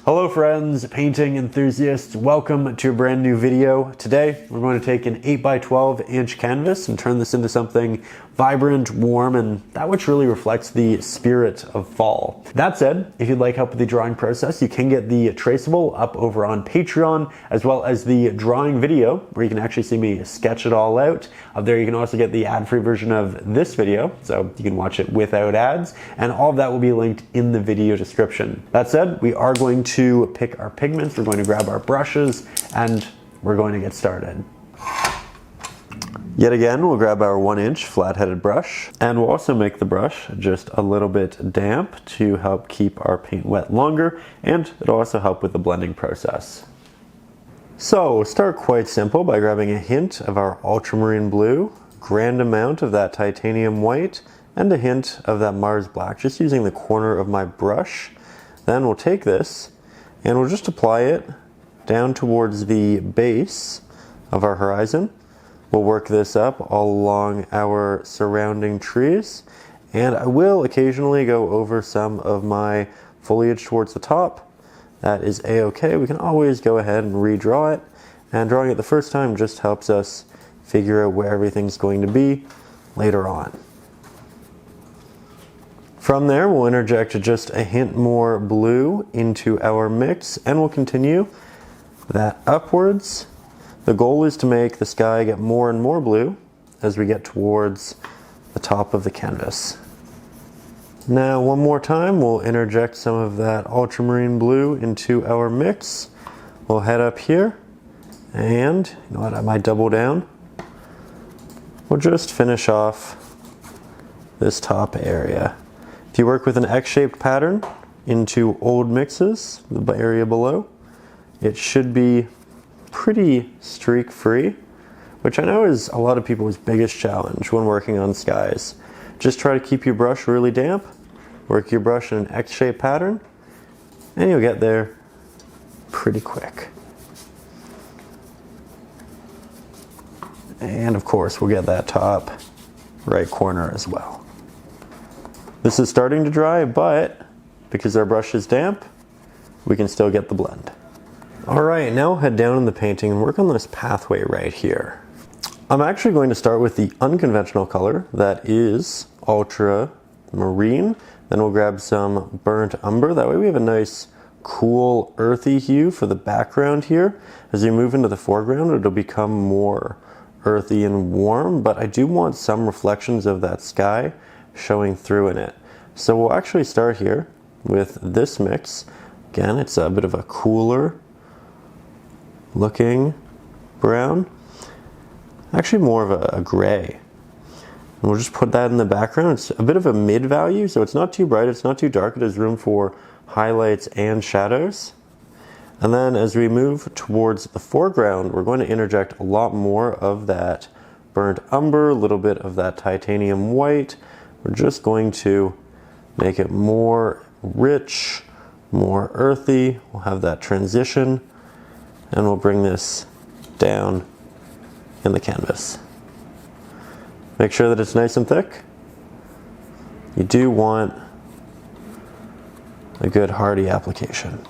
Hello friends, painting enthusiasts, welcome to a brand new video. Today we're going to take an 8x12 inch canvas and turn this into something vibrant, warm, and that which really reflects the spirit of fall. That said, if you'd like help with the drawing process, you can get the traceable up over on Patreon, as well as the drawing video where you can actually see me sketch it all out. Up there you can also get the ad-free version of this video, so you can watch it without ads, and all of that will be linked in the video description. That said, we are going to pick our pigments, we're going to grab our brushes, and we're going to get started. Yet again, we'll grab our 1-inch flat-headed brush, and we'll also make the brush just a little bit damp to help keep our paint wet longer, and it'll also help with the blending process. So we'll start quite simple by grabbing a hint of our ultramarine blue, grand amount of that titanium white, and a hint of that Mars black, just using the corner of my brush. Then we'll take this and we'll just apply it down towards the base of our horizon. We'll work this up all along our surrounding trees, and I will occasionally go over some of my foliage towards the top. That is a-okay. We can always go ahead and redraw it, and drawing it the first time just helps us figure out where everything's going to be later on. From there, we'll interject just a hint more blue into our mix, and we'll continue that upwards. The goal is to make the sky get more and more blue as we get towards the top of the canvas. Now, one more time, we'll interject some of that ultramarine blue into our mix. We'll head up here, and you know what, I might double down. We'll just finish off this top area. If you work with an X-shaped pattern into old mixes, the area below, it should be pretty streak free, which I know is a lot of people's biggest challenge when working on skies. Just try to keep your brush really damp, work your brush in an X-shaped pattern, and you'll get there pretty quick. And of course we'll get that top right corner as well. This is starting to dry, but because our brush is damp, we can still get the blend. Alright, now head down in the painting and work on this pathway right here. I'm actually going to start with the unconventional color, that is Ultramarine. Then we'll grab some burnt umber, that way we have a nice cool earthy hue for the background here. As you move into the foreground, it'll become more earthy and warm, but I do want some reflections of that sky showing through in it. So we'll actually start here with this mix. Again, it's a bit of a cooler looking brown, actually more of a gray, and we'll just put that in the background. It's a bit of a mid value, so it's not too bright, it's not too dark, it has room for highlights and shadows. And then as we move towards the foreground, we're going to interject a lot more of that burnt umber, a little bit of that titanium white. We're just going to make it more rich, more earthy. We'll have that transition, and we'll bring this down in the canvas. Make sure that it's nice and thick. You do want a good hearty application.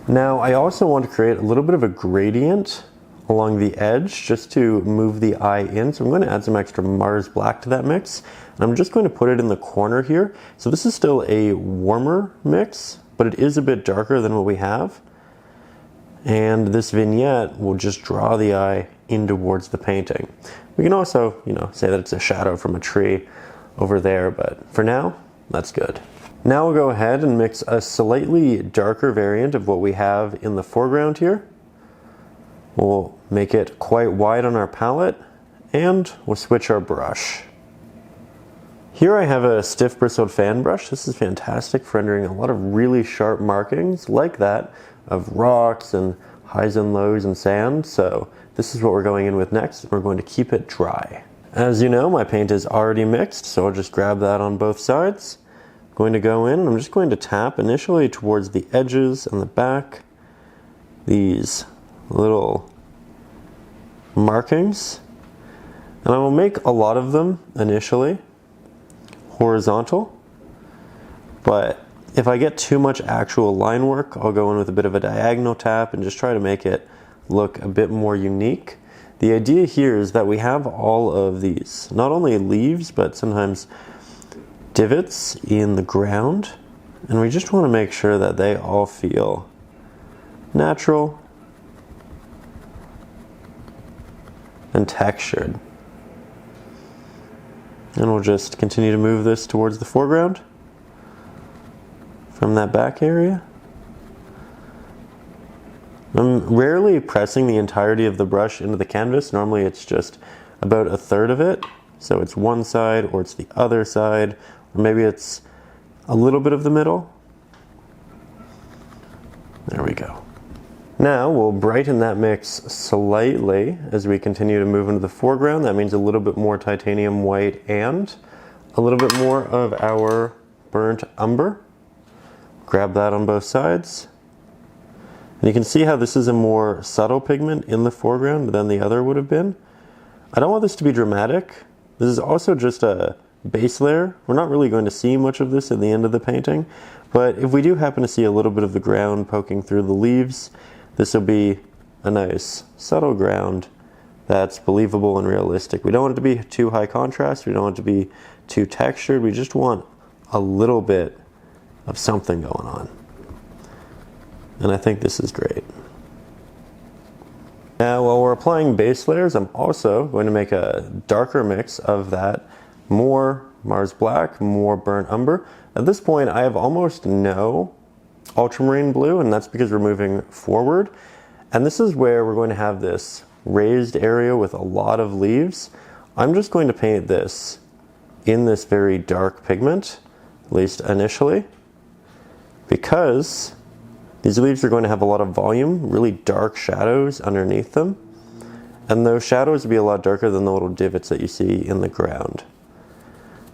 Now, I also want to create a little bit of a gradient along the edge just to move the eye in. So I'm going to add some extra Mars black to that mix, and I'm just going to put it in the corner here. So this is still a warmer mix, but it is a bit darker than what we have. And this vignette will just draw the eye in towards the painting. We can also, say that it's a shadow from a tree over there, but for now, that's good. Now we'll go ahead and mix a slightly darker variant of what we have in the foreground here. We'll make it quite wide on our palette, and we'll switch our brush. Here I have a stiff bristled fan brush. This is fantastic for rendering a lot of really sharp markings like that of rocks and highs and lows and sand. So this is what we're going in with next. We're going to keep it dry. As you know, my paint is already mixed, so I'll just grab that on both sides. I'm going to go in and I'm just going to tap initially towards the edges and the back, these little markings, and I will make a lot of them initially horizontal, but If I get too much actual line work, I'll go in with a bit of a diagonal tap and just try to make it look a bit more unique. The idea here is that we have all of these, not only leaves, but sometimes divots in the ground, and we just want to make sure that they all feel natural and textured. And we'll just continue to move this towards the foreground from that back area. I'm rarely pressing the entirety of the brush into the canvas. Normally it's just about a third of it. So it's one side or it's the other side, or maybe it's a little bit of the middle. There we go. Now we'll brighten that mix slightly as we continue to move into the foreground. That means a little bit more titanium white and a little bit more of our burnt umber. Grab that on both sides. And you can see how this is a more subtle pigment in the foreground than the other would have been. I don't want this to be dramatic. This is also just a base layer. We're not really going to see much of this at the end of the painting, but if we do happen to see a little bit of the ground poking through the leaves, this will be a nice subtle ground that's believable and realistic. We don't want it to be too high contrast. We don't want it to be too textured. We just want a little bit of something going on. And I think this is great. Now, while we're applying base layers, I'm also going to make a darker mix of that. More Mars Black, more burnt umber. At this point, I have almost no ultramarine blue, and that's because we're moving forward. And this is where we're going to have this raised area with a lot of leaves. I'm just going to paint this in this very dark pigment, at least initially, because these leaves are going to have a lot of volume, really dark shadows underneath them. And those shadows will be a lot darker than the little divots that you see in the ground.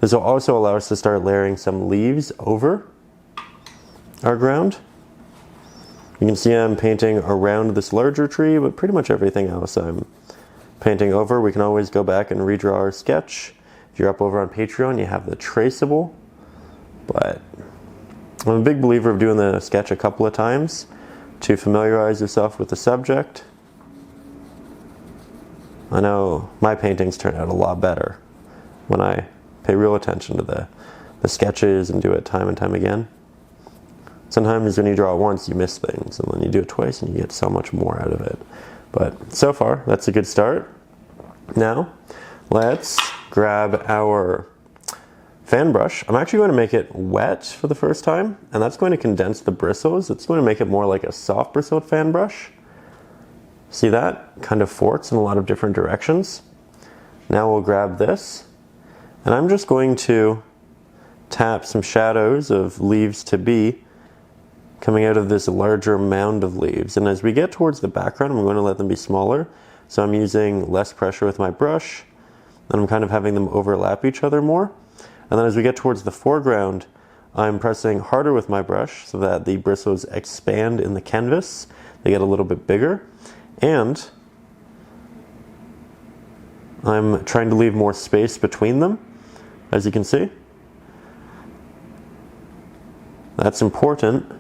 This will also allow us to start layering some leaves over our ground. You can see I'm painting around this larger tree, but pretty much everything else I'm painting over. We can always go back and redraw our sketch. If you're up over on Patreon, you have the traceable, but I'm a big believer of doing the sketch a couple of times to familiarize yourself with the subject. I know my paintings turn out a lot better when I pay real attention to the sketches and do it time and time again. Sometimes when you draw it once, you miss things, and then you do it twice and you get so much more out of it. But so far, that's a good start. Now, let's grab our fan brush. I'm actually going to make it wet for the first time, and that's going to condense the bristles. It's going to make it more like a soft bristled fan brush. See that? Kind of forks in a lot of different directions. Now we'll grab this, and I'm just going to tap some shadows of leaves to be coming out of this larger mound of leaves. And as we get towards the background, I'm going to let them be smaller. So I'm using less pressure with my brush, and I'm kind of having them overlap each other more. And then as we get towards the foreground, I'm pressing harder with my brush so that the bristles expand in the canvas. They get a little bit bigger. And I'm trying to leave more space between them, as you can see. That's important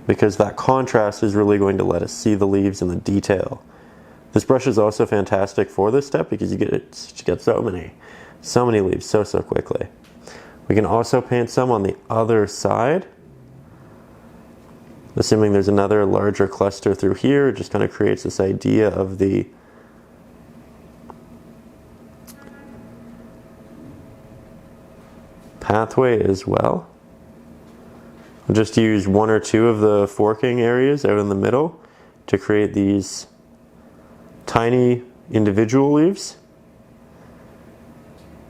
because that contrast is really going to let us see the leaves and the detail. This brush is also fantastic for this step because you get so many leaves so quickly. We can also paint some on the other side. Assuming there's another larger cluster through here, it just kind of creates this idea of the pathway as well. I'll just use one or two of the forking areas out in the middle to create these tiny individual leaves.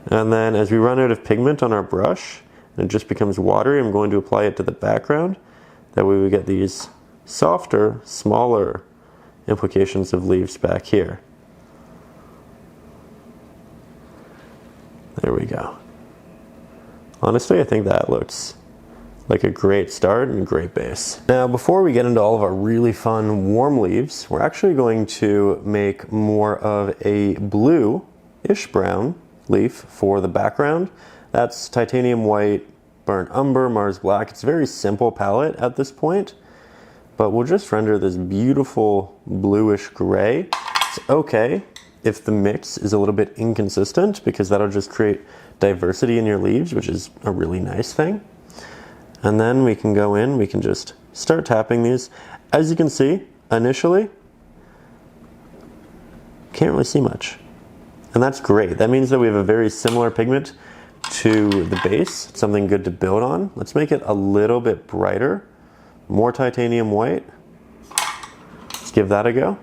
And then as we run out of pigment on our brush and it just becomes watery, I'm going to apply it to the background. That way we get these softer, smaller implications of leaves back here. There we go. Honestly, I think that looks like a great start and a great base. Now, before we get into all of our really fun warm leaves, we're actually going to make more of a blue-ish brown leaf for the background. That's titanium white, burnt umber, Mars black. It's a very simple palette at this point, but we'll just render this beautiful bluish gray. It's okay if the mix is a little bit inconsistent, because that'll just create diversity in your leaves, which is a really nice thing. And then we can go in, we can just start tapping these. As you can see, initially, can't really see much. And that's great. That means that we have a very similar pigment to the base. It's something good to build on. Let's make it a little bit brighter. More titanium white. Let's give that a go.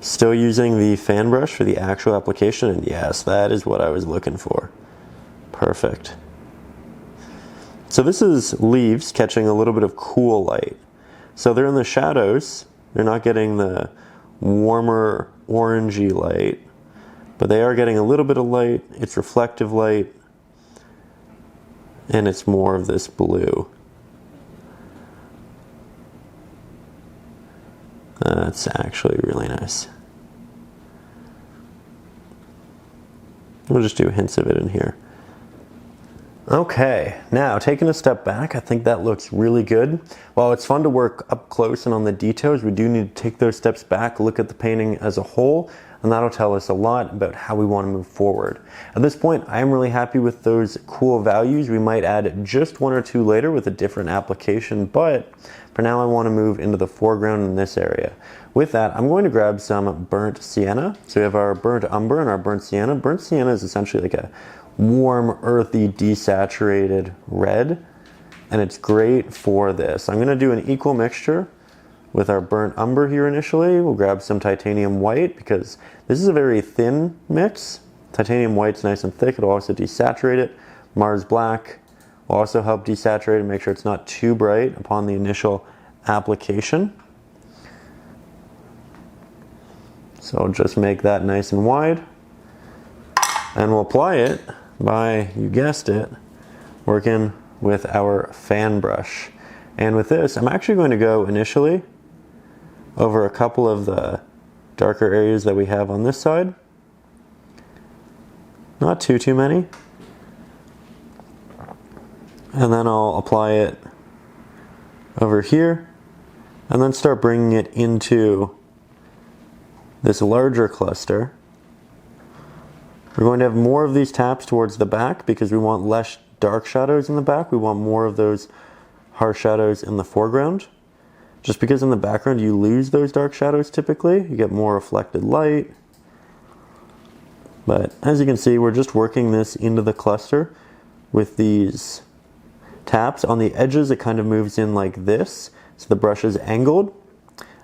Still using the fan brush for the actual application, and yes, that is what I was looking for. Perfect. So this is leaves catching a little bit of cool light. So they're in the shadows, they're not getting the warmer orangey light, but they are getting a little bit of light. It's reflective light, and it's more of this blue. That's actually really nice. We'll just do hints of it in here. Okay, now taking a step back, I think that looks really good. While it's fun to work up close and on the details, we do need to take those steps back, look at the painting as a whole, and that'll tell us a lot about how we want to move forward. At this point, I'm really happy with those cool values. We might add just one or two later with a different application, but for now I want to move into the foreground in this area. With that, I'm going to grab some burnt sienna. So we have our burnt umber and our burnt sienna. Burnt sienna is essentially like a warm, earthy, desaturated red, and it's great for this. I'm going to do an equal mixture with our burnt umber here initially. We'll grab some titanium white because this is a very thin mix. Titanium white's nice and thick. It'll also desaturate it. Mars black will also help desaturate and make sure it's not too bright upon the initial application. So I'll just make that nice and wide, and we'll apply it by, you guessed it, working with our fan brush. And with this, I'm actually going to go initially over a couple of the darker areas that we have on this side. Not too many. And then I'll apply it over here, and then start bringing it into this larger cluster. We're going to have more of these taps towards the back because we want less dark shadows in the back. We want more of those harsh shadows in the foreground. Just because in the background you lose those dark shadows typically, you get more reflected light. But as you can see, we're just working this into the cluster with these taps. On the edges it kind of moves in like this, so the brush is angled,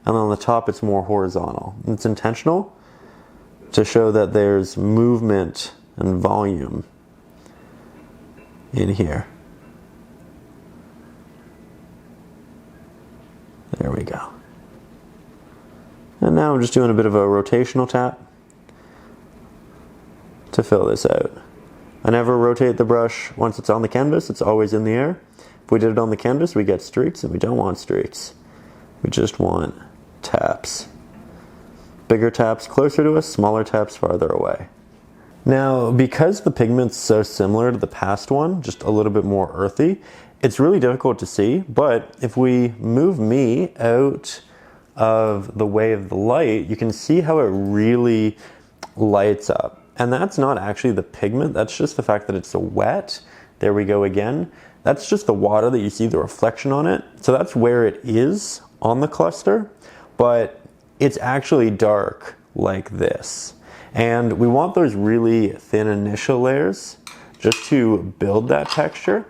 and on the top it's more horizontal. It's intentional to show that there's movement and volume in here. There we go. And now I'm just doing a bit of a rotational tap to fill this out. I never rotate the brush once it's on the canvas, it's always in the air. If we did it on the canvas, we get streaks, and we don't want streaks. We just want taps. Bigger taps closer to us, smaller taps farther away. Now, because the pigment's so similar to the past one, just a little bit more earthy, it's really difficult to see, but if we move me out of the way of the light, you can see how it really lights up. And that's not actually the pigment, that's just the fact that it's so wet. There we go again. That's just the water that you see the reflection on it. So that's where it is on the cluster, but it's actually dark like this. And we want those really thin initial layers just to build that texture.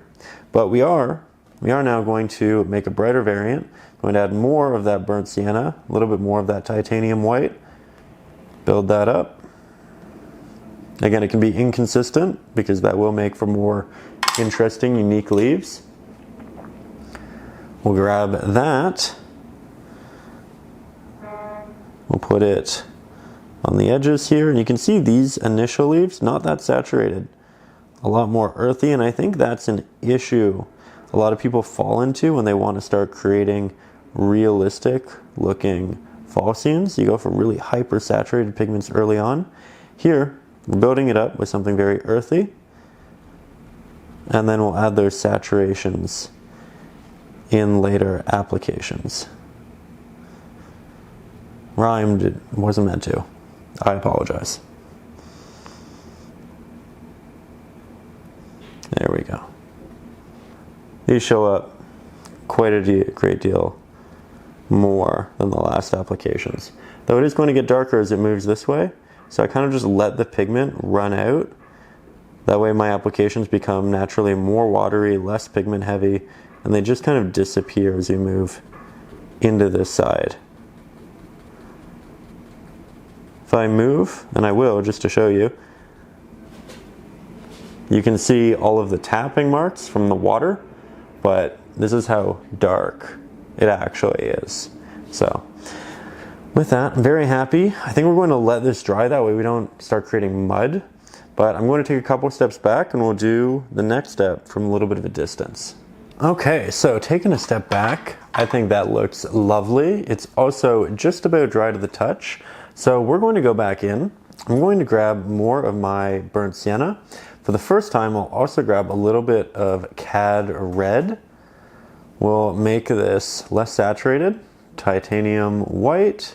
But we are now going to make a brighter variant. I'm going to add more of that burnt sienna, a little bit more of that titanium white, build that up. Again, it can be inconsistent because that will make for more interesting, unique leaves. We'll grab that. We'll put it on the edges here, and you can see these initial leaves, not that saturated. A lot more earthy, and I think that's an issue a lot of people fall into when they want to start creating realistic looking fall scenes. You go for really hyper saturated pigments early on. Here, We're building it up with something very earthy. And then we'll add those saturations in later applications. Rhymed, it wasn't meant to. I apologize. There we go. These show up quite a great deal more than the last applications. Though it is going to get darker as it moves this way, so I kind of just let the pigment run out. That way my applications become naturally more watery, less pigment heavy, and they just kind of disappear as you move into this side. If I move, and I will just to show you, you can see all of the tapping marks from the water, but this is how dark it actually is. So with that, I'm very happy. I think we're going to let this dry, that way we don't start creating mud. But I'm going to take a couple steps back and we'll do the next step from a little bit of a distance. Okay, so taking a step back, I think that looks lovely. It's also just about dry to the touch. So we're going to go back in. I'm going to grab more of my burnt sienna. For the first time, I'll also grab a little bit of cad red. We'll make this less saturated, titanium white,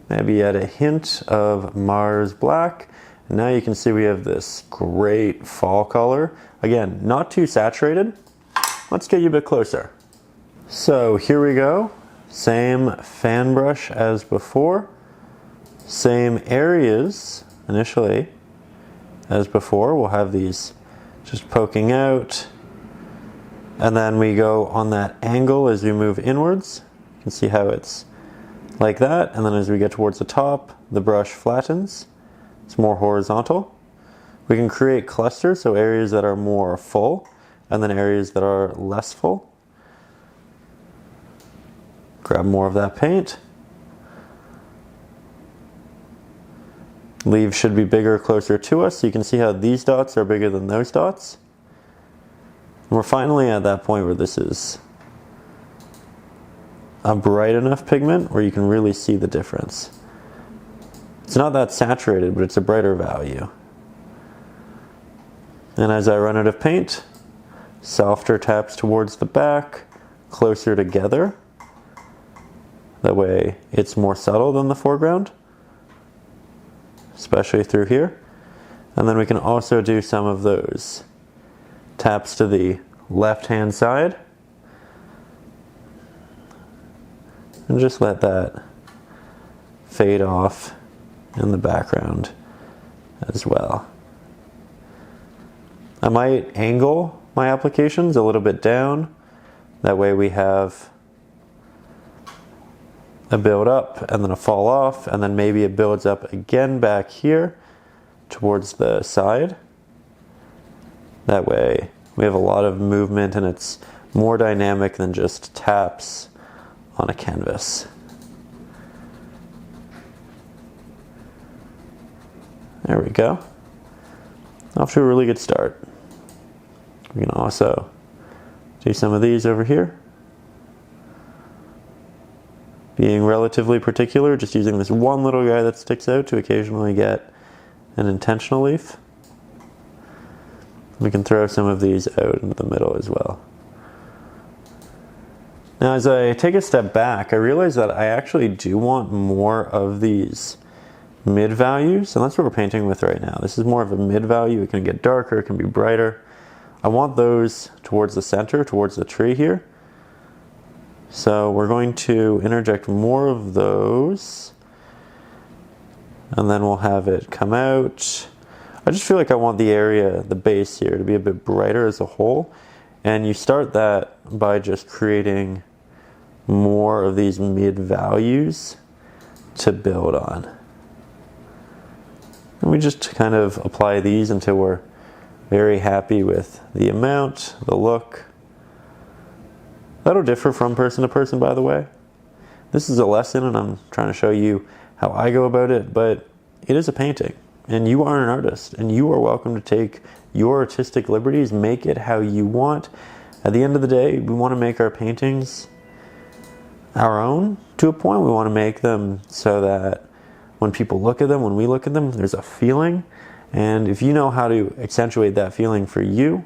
maybe add a hint of Mars black. And now you can see we have this great fall color. Again, not too saturated. Let's get you a bit closer. So here we go. Same fan brush as before. Same areas initially as before. We'll have these just poking out. And then we go on that angle as we move inwards. You can see how it's like that. And then as we get towards the top, the brush flattens. It's more horizontal. We can create clusters, so areas that are more full and then areas that are less full. Grab more of that paint. Leaves should be bigger closer to us, so you can see how these dots are bigger than those dots. And we're finally at that point where this is a bright enough pigment where you can really see the difference. It's not that saturated, but it's a brighter value. And as I run out of paint, softer taps towards the back, closer together. That way it's more subtle than the foreground, especially through here. And then we can also do some of those taps to the left-hand side. And just let that fade off in the background as well. I might angle my applications a little bit down. That way we have a build up and then a fall off, and then maybe it builds up again back here towards the side. That way we have a lot of movement and it's more dynamic than just taps on a canvas. There we go. Off to a really good start. We can also do some of these over here. Being relatively particular, just using this one little guy that sticks out to occasionally get an intentional leaf. We can throw some of these out into the middle as well. Now as I take a step back, I realize that I actually do want more of these mid values, and that's what we're painting with right now. This is more of a mid value. It can get darker, it can be brighter. I want those towards the center, towards the tree here. So we're going to interject more of those, and then we'll have it come out. I just feel like I want the area, the base here, to be a bit brighter as a whole. And you start that by just creating more of these mid values to build on. And we just kind of apply these until we're very happy with the amount, the look. That'll differ from person to person, by the way. This is a lesson and I'm trying to show you how I go about it, but it is a painting and you are an artist and you are welcome to take your artistic liberties, make it how you want. At the end of the day, we want to make our paintings our own to a point. We want to make them so that when people look at them, when we look at them, there's a feeling. And if you know how to accentuate that feeling for you,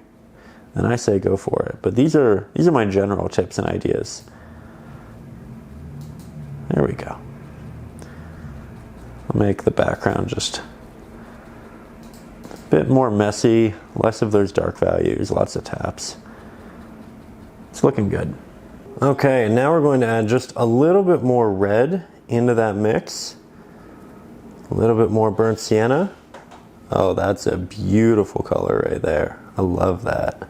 then I say go for it. But these are my general tips and ideas. There we go. I'll make the background just a bit more messy, less of those dark values, lots of taps. It's looking good. Okay, and now we're going to add just a little bit more red into that mix. A little bit more burnt sienna. Oh, that's a beautiful color right there. I love that.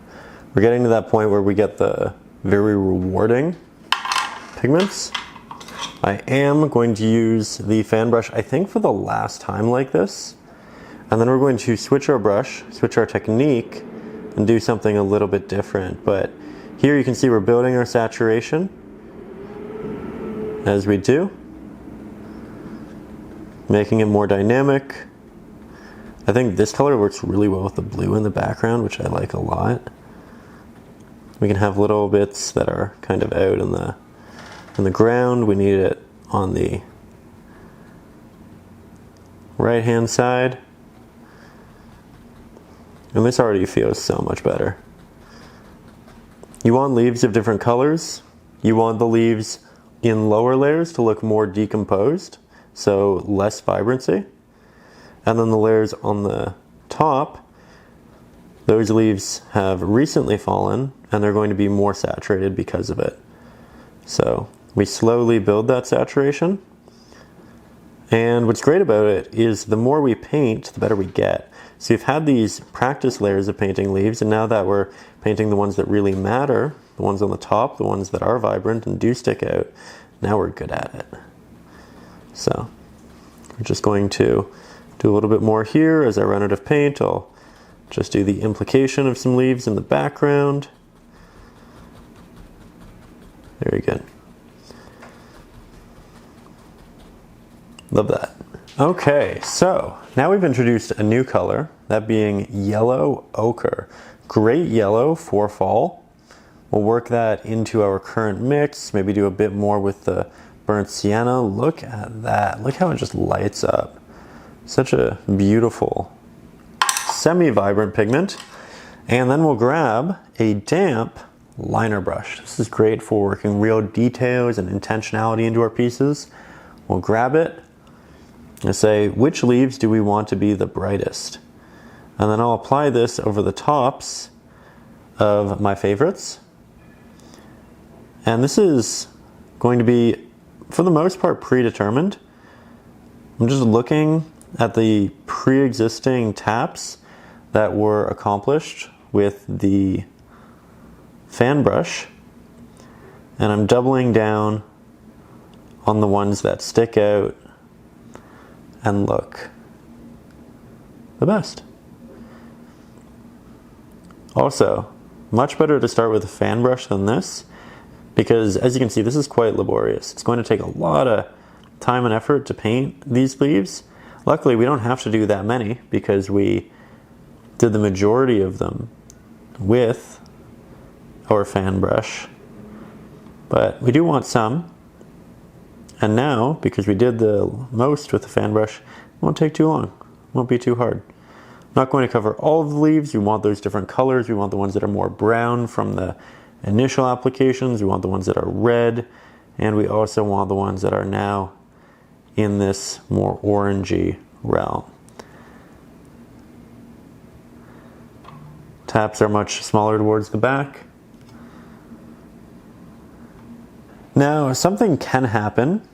We're getting to that point where we get the very rewarding pigments. I am going to use the fan brush, I think, for the last time like this. And then we're going to switch our brush, switch our technique, and do something a little bit different. But here you can see we're building our saturation as we do, making it more dynamic. I think this color works really well with the blue in the background, which I like a lot. We can have little bits that are kind of out in the ground. We need it on the right hand side. And this already feels so much better. You want leaves of different colors. You want the leaves in lower layers to look more decomposed, so less vibrancy. And then the layers on the top, those leaves have recently fallen and they're going to be more saturated because of it. So we slowly build that saturation. And what's great about it is the more we paint, the better we get. So you've had these practice layers of painting leaves, and now that we're painting the ones that really matter, the ones on the top, the ones that are vibrant and do stick out, now we're good at it. So we're just going to do a little bit more here. As I run out of paint, I'll just do the implication of some leaves in the background. Very good. Love that. Okay, so now we've introduced a new color, that being yellow ochre. Great yellow for fall. We'll work that into our current mix, maybe do a bit more with the burnt sienna. Look at that. Look how it just lights up. Such a beautiful, semi-vibrant pigment. And then we'll grab a damp liner brush. This is great for working real details and intentionality into our pieces. We'll grab it and say, which leaves do we want to be the brightest? And then I'll apply this over the tops of my favorites. And this is going to be, for the most part, predetermined. I'm just looking at the pre-existing taps that were accomplished with the fan brush, and I'm doubling down on the ones that stick out and look the best. Also, much better to start with a fan brush than this, because as you can see, this is quite laborious. It's going to take a lot of time and effort to paint these leaves. Luckily, we don't have to do that many because we did the majority of them with our fan brush. But we do want some. And now, because we did the most with the fan brush, it won't take too long. It won't be too hard. I'm not going to cover all of the leaves. We want those different colors. We want the ones that are more brown from the initial applications. We want the ones that are red. And we also want the ones that are now in this more orangey realm. Taps are much smaller towards the back. Now, something can happen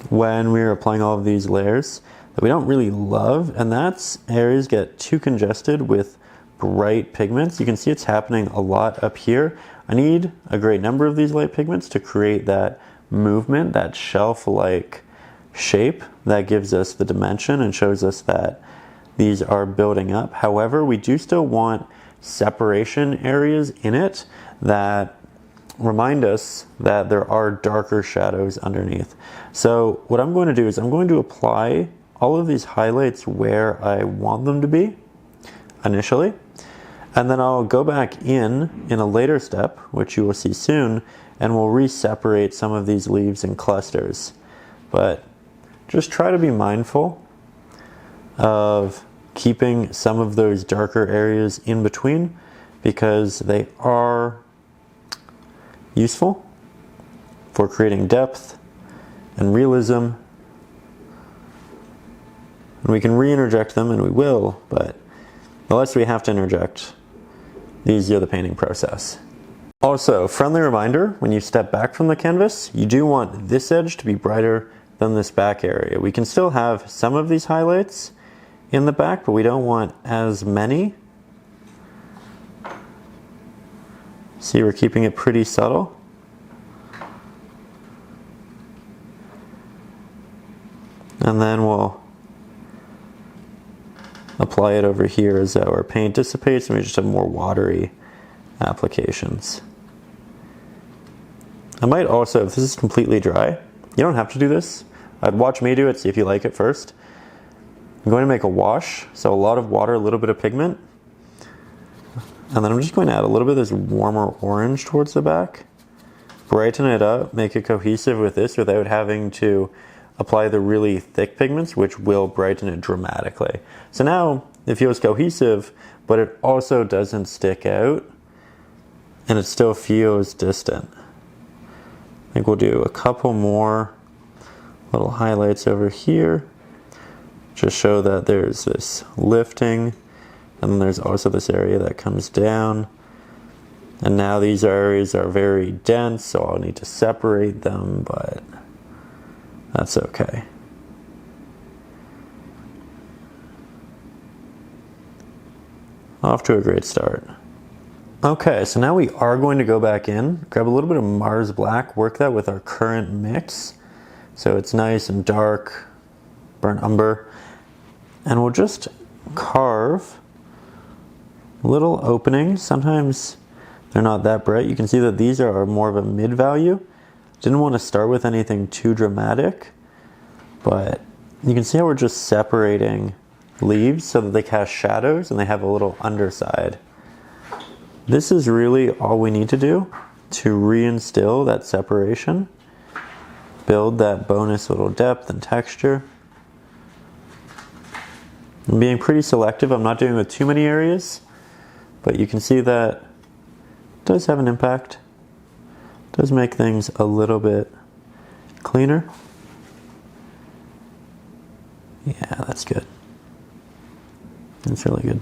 when we're applying all of these layers that we don't really love, and that's areas get too congested with bright pigments. You can see it's happening a lot up here. I need a great number of these light pigments to create that movement, that shelf-like shape that gives us the dimension and shows us that these are building up. However, we do still want separation areas in it that remind us that there are darker shadows underneath. So what I'm going to do is I'm going to apply all of these highlights where I want them to be initially, and then I'll go back in a later step, which you will see soon, and we'll re-separate some of these leaves in clusters. But just try to be mindful of keeping some of those darker areas in between because they are useful for creating depth and realism. And we can re-interject them, and we will, but the less we have to interject, the easier the painting process. Also, friendly reminder, when you step back from the canvas, you do want this edge to be brighter than this back area. We can still have some of these highlights in the back, but we don't want as many. See, we're keeping it pretty subtle. And then we'll apply it over here as our paint dissipates and we just have more watery applications. I might also, if this is completely dry, you don't have to do this. I'd watch me do it, see if you like it first. I'm going to make a wash, so a lot of water, a little bit of pigment. And then I'm just going to add a little bit of this warmer orange towards the back. Brighten it up, make it cohesive with this without having to apply the really thick pigments, which will brighten it dramatically. So now it feels cohesive, but it also doesn't stick out, and it still feels distant. I think we'll do a couple more little highlights over here. Just show that there's this lifting, and then there's also this area that comes down. And now these areas are very dense, so I'll need to separate them, but that's okay. Off to a great start. Okay, so now we are going to go back in, grab a little bit of Mars Black, work that with our current mix. So it's nice and dark, burnt umber. And we'll just carve little openings. Sometimes they're not that bright. You can see that these are more of a mid value. Didn't want to start with anything too dramatic, but you can see how we're just separating leaves so that they cast shadows and they have a little underside. This is really all we need to do to reinstill that separation, build that bonus little depth and texture. I'm being pretty selective. I'm not doing it with too many areas, but you can see that it does have an impact. It does make things a little bit cleaner. Yeah, that's good. That's really good.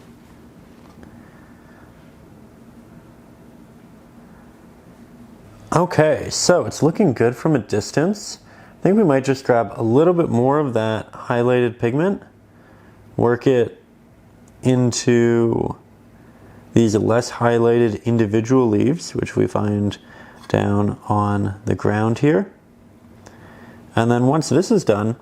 Okay, so it's looking good from a distance. I think we might just grab a little bit more of that highlighted pigment, work it into these less highlighted individual leaves, which we find down on the ground here. And then once this is done,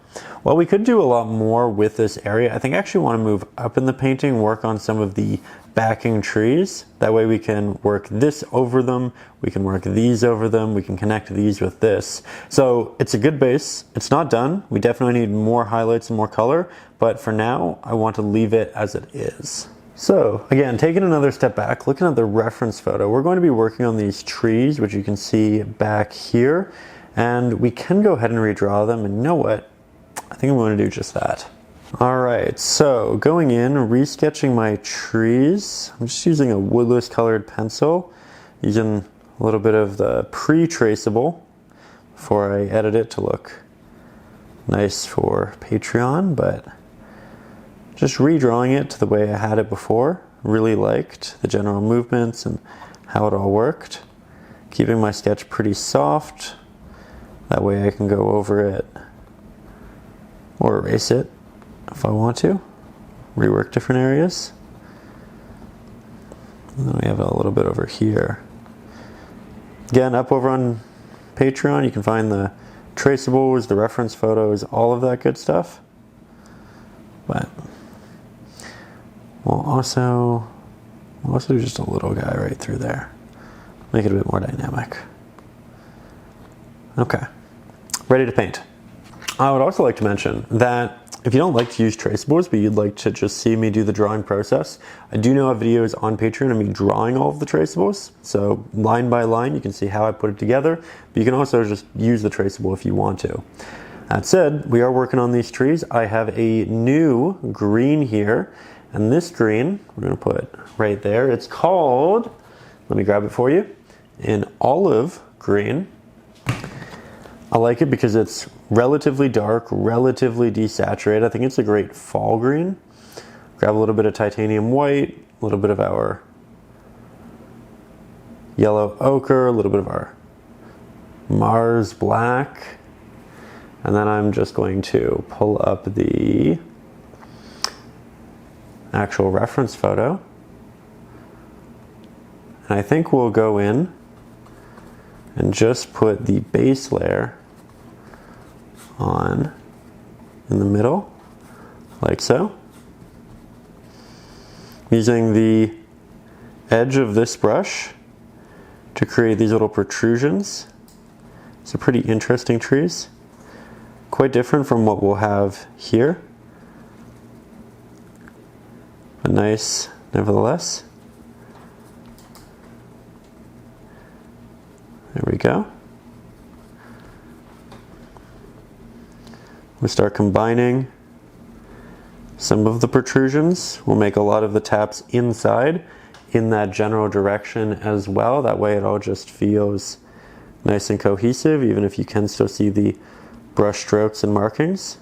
well, we could do a lot more with this area. I think I actually want to move up in the painting, work on some of the backing trees. That way we can work this over them, we can work these over them, we can connect these with this. So it's a good base. It's not done. We definitely need more highlights and more color, but for now, I want to leave it as it is. So again, taking another step back, looking at the reference photo, we're going to be working on these trees, which you can see back here, and we can go ahead and redraw them, and you know what? I think I'm going to do just that. All right, so going in, resketching my trees. I'm just using a woodless colored pencil, using a little bit of the pre-traceable before I edit it to look nice for Patreon, but just redrawing it to the way I had it before. Really liked the general movements and how it all worked. Keeping my sketch pretty soft. That way I can go over it or erase it if I want to. Rework different areas. And then we have a little bit over here. Again, up over on Patreon, you can find the traceables, the reference photos, all of that good stuff. But we'll also do just a little guy right through there. Make it a bit more dynamic. Okay, ready to paint. I would also like to mention that if you don't like to use traceables, but you'd like to just see me do the drawing process, I do now have videos on Patreon of me drawing all of the traceables. So line by line, you can see how I put it together, but you can also just use the traceable if you want to. That said, we are working on these trees. I have a new green here, And this green, we're gonna put right there. It's called, let me grab it for you, an olive green. I like it because it's relatively dark, relatively desaturated. I think it's a great fall green. Grab a little bit of titanium white, a little bit of our yellow ochre, a little bit of our Mars black. And then I'm just going to pull up the actual reference photo. And I think we'll go in and just put the base layer on in the middle, like so. Using the edge of this brush to create these little protrusions. Some pretty interesting trees. Quite different from what we'll have here, but nice nevertheless. There we go. We'll start combining some of the protrusions. We'll make a lot of the taps inside in that general direction as well. That way it all just feels nice and cohesive, even if you can still see the brush strokes and markings.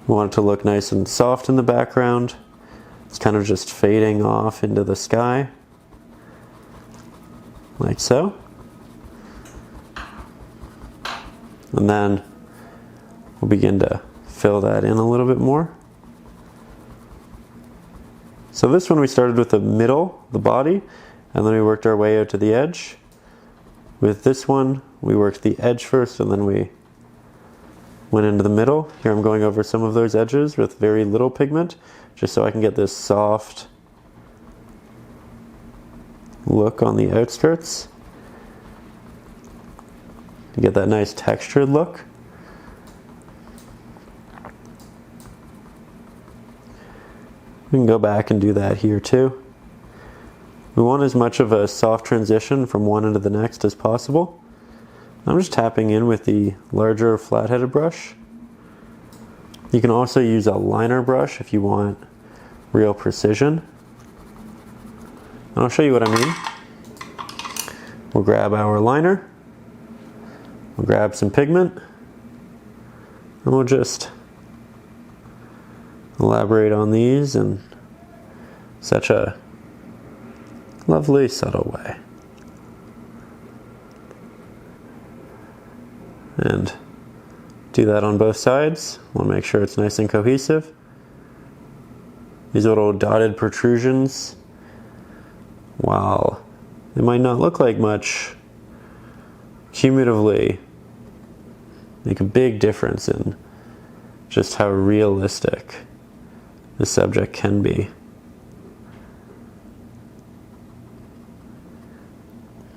We want it to look nice and soft in the background. It's kind of just fading off into the sky, like so. And then we'll begin to fill that in a little bit more. So this one we started with the middle, the body, and then we worked our way out to the edge. With this one, we worked the edge first and then we went into the middle. Here I'm going over some of those edges with very little pigment, just so I can get this soft look on the outskirts. You get that nice textured look. We can go back and do that here too. We want as much of a soft transition from one into the next as possible. I'm just tapping in with the larger flat-headed brush. You can also use a liner brush if you want real precision. And I'll show you what I mean. We'll grab our liner, we'll grab some pigment, and we'll just elaborate on these in such a lovely, subtle way. And do that on both sides. Want to make sure it's nice and cohesive. These little dotted protrusions, while they might not look like much, cumulatively make a big difference in just how realistic the subject can be.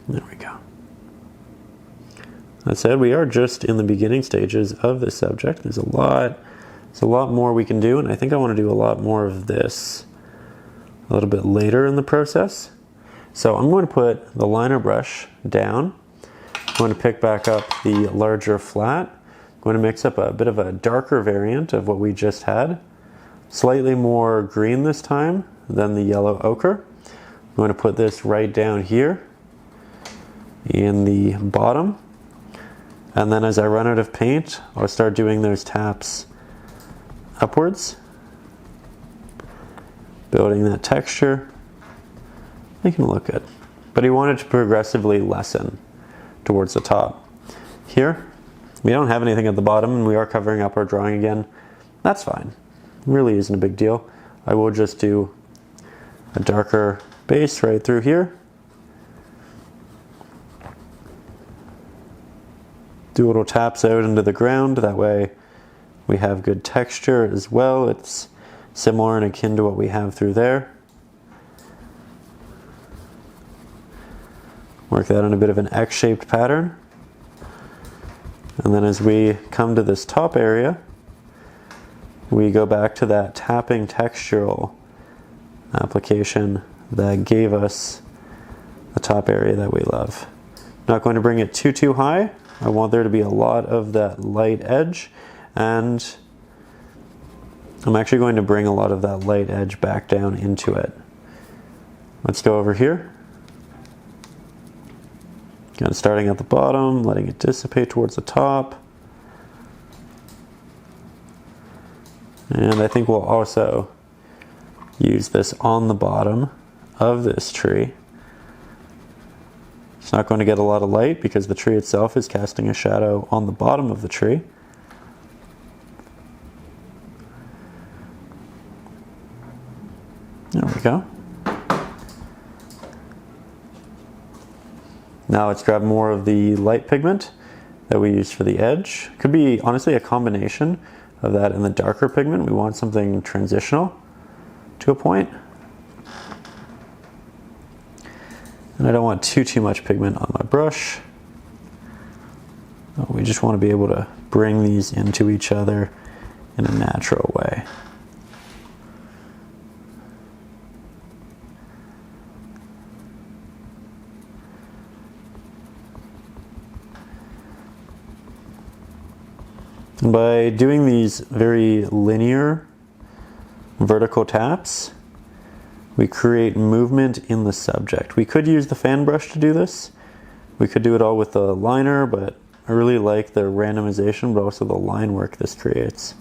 There we go. That said, we are just in the beginning stages of this subject. There's a lot more we can do, and I think I want to do a lot more of this a little bit later in the process. So I'm going to put the liner brush down. I'm going to pick back up the larger flat. I'm going to mix up a bit of a darker variant of what we just had. Slightly more green this time than the yellow ochre. I'm going to put this right down here in the bottom. And then as I run out of paint, I'll start doing those taps upwards, building that texture, making it look good. But he wanted to progressively lessen towards the top. Here, we don't have anything at the bottom and we are covering up our drawing again. That's fine. Really isn't a big deal. I will just do a darker base right through here. Do little taps out into the ground, that way we have good texture as well. It's similar and akin to what we have through there. Work that in a bit of an X-shaped pattern. And then as we come to this top area, we go back to that tapping textural application that gave us the top area that we love. Not going to bring it too high. I want there to be a lot of that light edge, and I'm actually going to bring a lot of that light edge back down into it. Let's go over here. Again, starting at the bottom, letting it dissipate towards the top. And I think we'll also use this on the bottom of this tree. It's not going to get a lot of light because the tree itself is casting a shadow on the bottom of the tree. There we go. Now let's grab more of the light pigment that we used for the edge. Could be honestly a combination of that and the darker pigment. We want something transitional to a point. And I don't want too much pigment on my brush. We just want to be able to bring these into each other in a natural way. And by doing these very linear vertical taps, we create movement in the subject. We could use the fan brush to do this. We could do it all with the liner, but I really like the randomization, but also the line work this creates.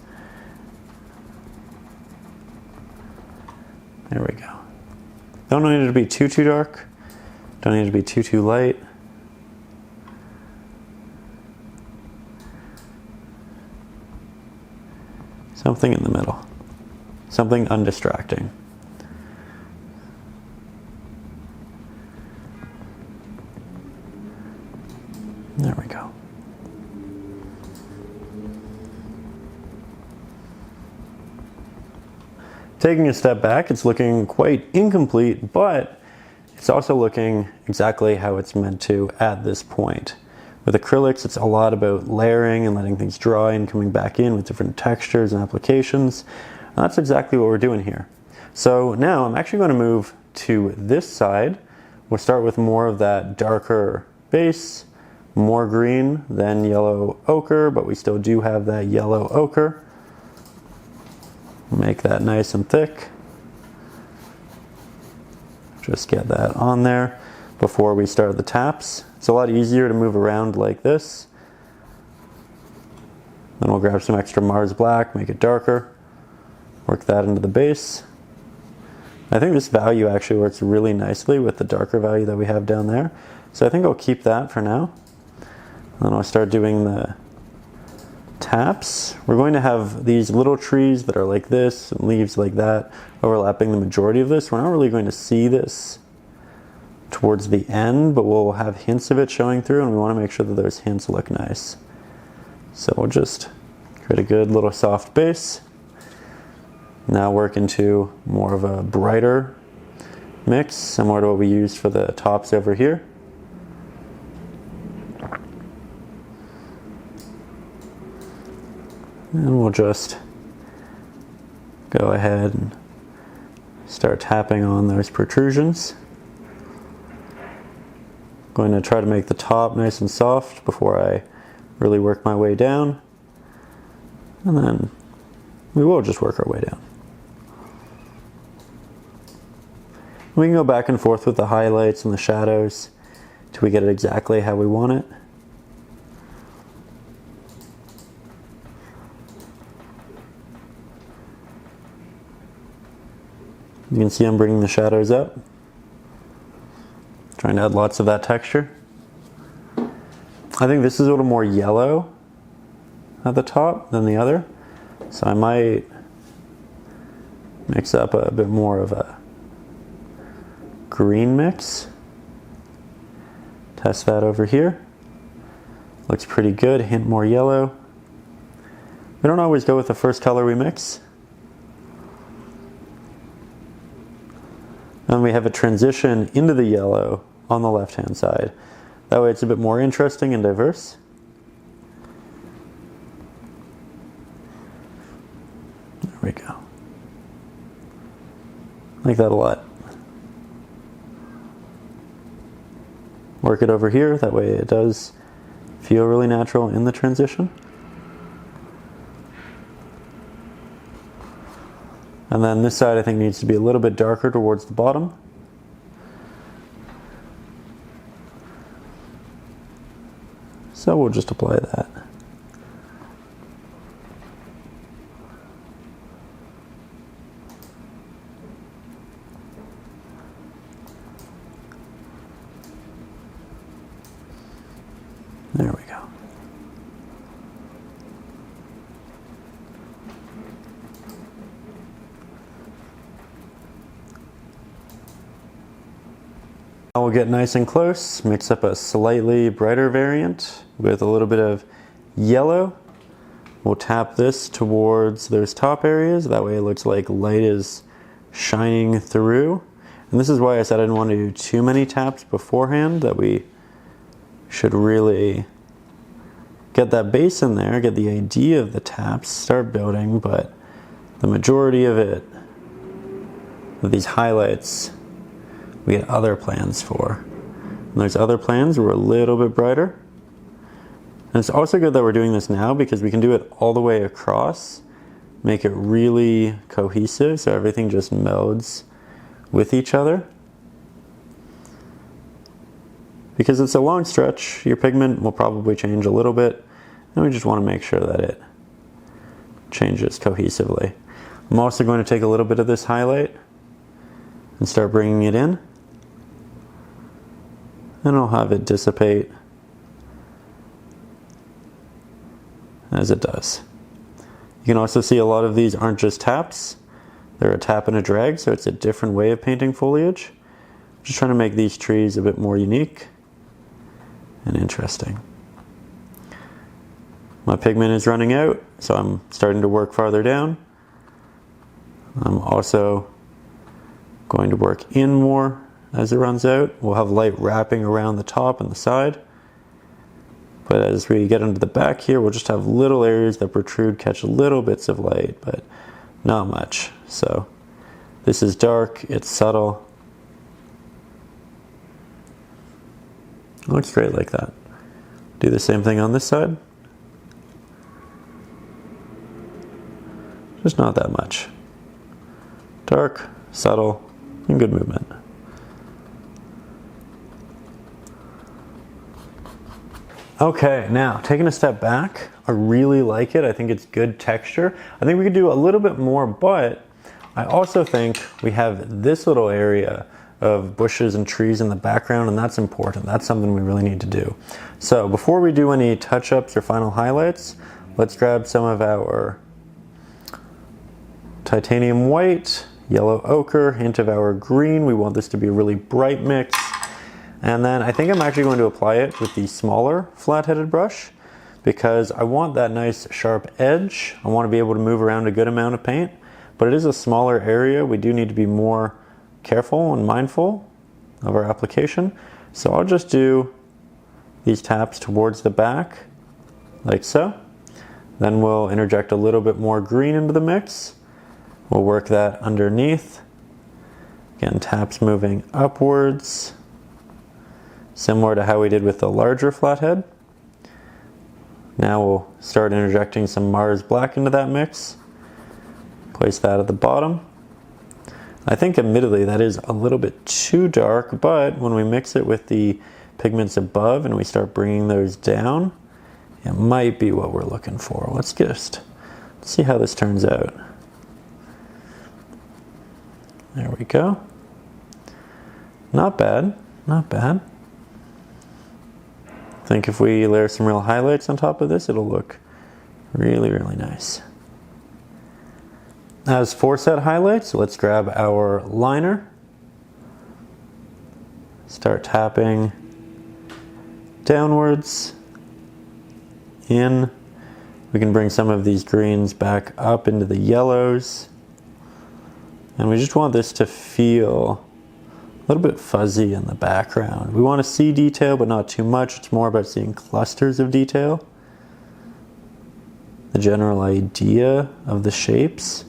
There we go. Don't need it to be too dark. Don't need it to be too light. Something in the middle. Something undistracting. There we go. Taking a step back, it's looking quite incomplete, but it's also looking exactly how it's meant to at this point. With acrylics, it's a lot about layering and letting things dry and coming back in with different textures and applications. And that's exactly what we're doing here. So now I'm actually going to move to this side. We'll start with more of that darker base, more green than yellow ochre, but we still do have that yellow ochre. Make that nice and thick. Just get that on there before we start the taps. It's a lot easier to move around like this. Then we'll grab some extra Mars black, make it darker, work that into the base. I think this value actually works really nicely with the darker value that we have down there. So I think I'll keep that for now. Then I'll start doing the taps. We're going to have these little trees that are like this and leaves like that overlapping the majority of this. We're not really going to see this towards the end, but we'll have hints of it showing through, and we want to make sure that those hints look nice. So we'll just create a good little soft base. Now work into more of a brighter mix, similar to what we used for the tops over here. And we'll just go ahead and start tapping on those protrusions. Going to try to make the top nice and soft before I really work my way down. And then we will just work our way down. We can go back and forth with the highlights and the shadows till we get it exactly how we want it. You can see I'm bringing the shadows up. Trying to add lots of that texture. I think this is a little more yellow at the top than the other. So I might mix up a bit more of a green mix. Test that over here. Looks pretty good, hint more yellow. We don't always go with the first color we mix. And we have a transition into the yellow on the left hand side. That way it's a bit more interesting and diverse. There we go. I like that a lot. Work it over here, that way it does feel really natural in the transition. And then this side I think needs to be a little bit darker towards the bottom. So we'll just apply that. There we go. Now we'll get nice and close, mix up a slightly brighter variant with a little bit of yellow. We'll tap this towards those top areas, that way it looks like light is shining through. And this is why I said I didn't want to do too many taps beforehand, that we should really get that base in there, get the idea of the taps, start building, but the majority of it, of these highlights, we had other plans for. And those other plans were a little bit brighter. And it's also good that we're doing this now because we can do it all the way across, make it really cohesive so everything just melds with each other. Because it's a long stretch, your pigment will probably change a little bit, and we just want to make sure that it changes cohesively. I'm also going to take a little bit of this highlight and start bringing it in. And I'll have it dissipate as it does. You can also see a lot of these aren't just taps, they're a tap and a drag, so it's a different way of painting foliage. I'm just trying to make these trees a bit more unique and interesting. My pigment is running out, so I'm starting to work farther down. I'm also going to work in more as it runs out. We'll have light wrapping around the top and the side. But as we get into the back here, we'll just have little areas that protrude, catch little bits of light, but not much. So this is dark, it's subtle. It looks great like that. Do the same thing on this side. Just not that much. Dark, subtle, and good movement. Okay, now taking a step back, I really like it. I think it's good texture. I think we could do a little bit more, but I also think we have this little area of bushes and trees in the background, and that's important. That's something we really need to do. So before we do any touch-ups or final highlights, let's grab some of our titanium white, yellow ochre, hint of our green. We want this to be a really bright mix. And then I think I'm actually going to apply it with the smaller flat-headed brush because I want that nice sharp edge. I want to be able to move around a good amount of paint, but it is a smaller area. We do need to be more careful and mindful of our application. So I'll just do these taps towards the back, like so. Then we'll interject a little bit more green into the mix. We'll work that underneath. Again, taps moving upwards, similar to how we did with the larger flathead. Now we'll start interjecting some Mars black into that mix. Place that at the bottom. I think admittedly that is a little bit too dark, but when we mix it with the pigments above and we start bringing those down, it might be what we're looking for. Let's see how this turns out. There we go. Not bad, not bad. I think if we layer some real highlights on top of this, it'll look really, really nice. As for set highlights, let's grab our liner. Start tapping downwards, in. We can bring some of these greens back up into the yellows. And we just want this to feel a little bit fuzzy in the background. We want to see detail, but not too much. It's more about seeing clusters of detail. The general idea of the shapes.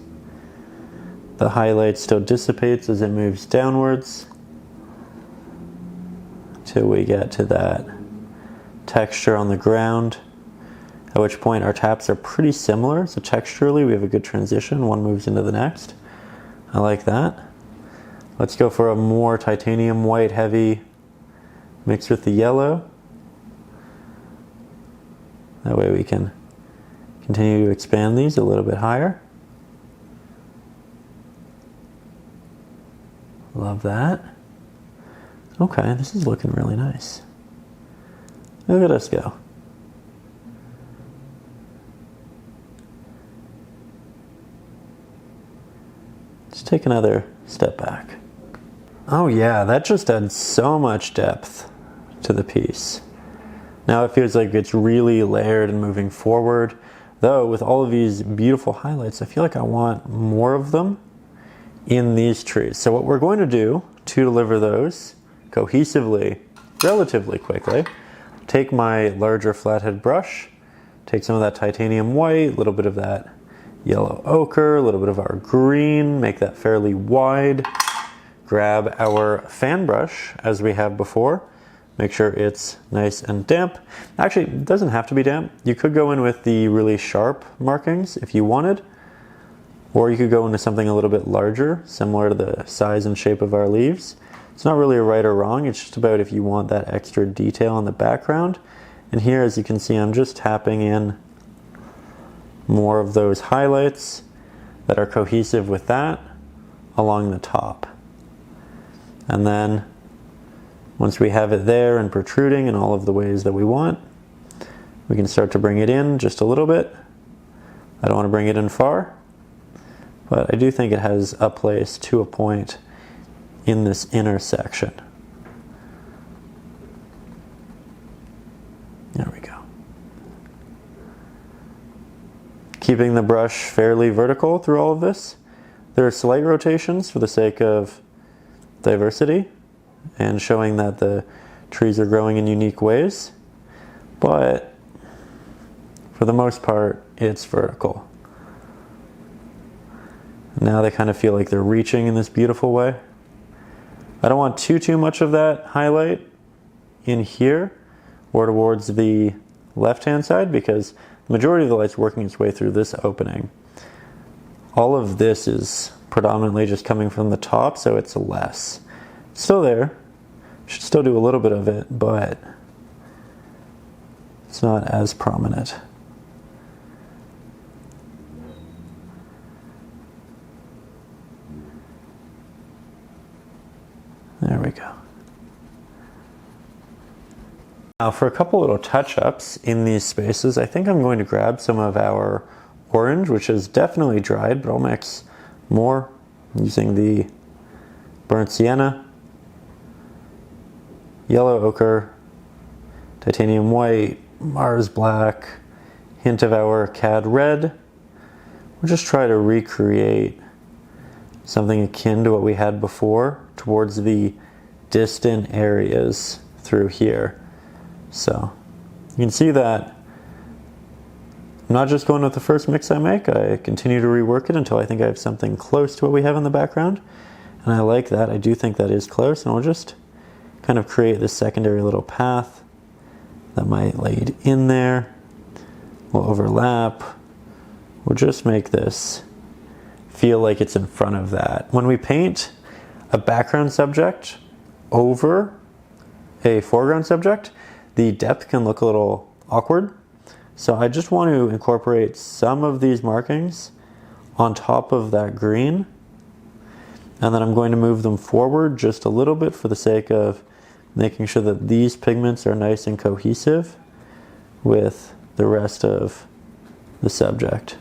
The highlight still dissipates as it moves downwards till we get to that texture on the ground, at which point our taps are pretty similar. So texturally we have a good transition. One moves into the next. I like that. Let's go for a more titanium white heavy mixed with the yellow. That way we can continue to expand these a little bit higher. Love that. Okay, this is looking really nice. Look at us go. Let's take another step back. Oh yeah, that just adds so much depth to the piece. Now it feels like it's really layered and moving forward. Though with all of these beautiful highlights, I feel like I want more of them in these trees. So what we're going to do to deliver those cohesively, relatively quickly, take my larger flathead brush, take some of that titanium white, a little bit of that yellow ochre, a little bit of our green, make that fairly wide. Grab our fan brush as we have before. Make sure it's nice and damp. Actually, it doesn't have to be damp. You could go in with the really sharp markings if you wanted, or you could go into something a little bit larger, similar to the size and shape of our leaves. It's not really a right or wrong, it's just about if you want that extra detail in the background. And here, as you can see, I'm just tapping in more of those highlights that are cohesive with that along the top. And then once we have it there and protruding in all of the ways that we want, we can start to bring it in just a little bit. I don't want to bring it in far, but I do think it has a place to a point in this intersection. There we go. Keeping the brush fairly vertical through all of this. There are slight rotations for the sake of diversity and showing that the trees are growing in unique ways, but for the most part it's vertical. Now they kind of feel like they're reaching in this beautiful way. I don't want too much of that highlight in here or towards the left hand side, because the majority of the light's working its way through this opening. All of this is predominantly just coming from the top, so it's less. It's still there. Should still do a little bit of it, but it's not as prominent. There we go. Now for a couple little touch-ups in these spaces, I think I'm going to grab some of our orange, which is definitely dried, but I'll mix more using the burnt sienna, yellow ochre, titanium white, Mars black, hint of our cad red. We'll just try to recreate something akin to what we had before towards the distant areas through here. So you can see that I'm not just going with the first mix I make. I continue to rework it until I think I have something close to what we have in the background. And I like that. I do think that is close, and I'll just kind of create this secondary little path that might lead in there. We'll overlap. We'll just make this feel like it's in front of that. When we paint a background subject over a foreground subject, the depth can look a little awkward. So I just want to incorporate some of these markings on top of that green, and then I'm going to move them forward just a little bit for the sake of making sure that these pigments are nice and cohesive with the rest of the subject.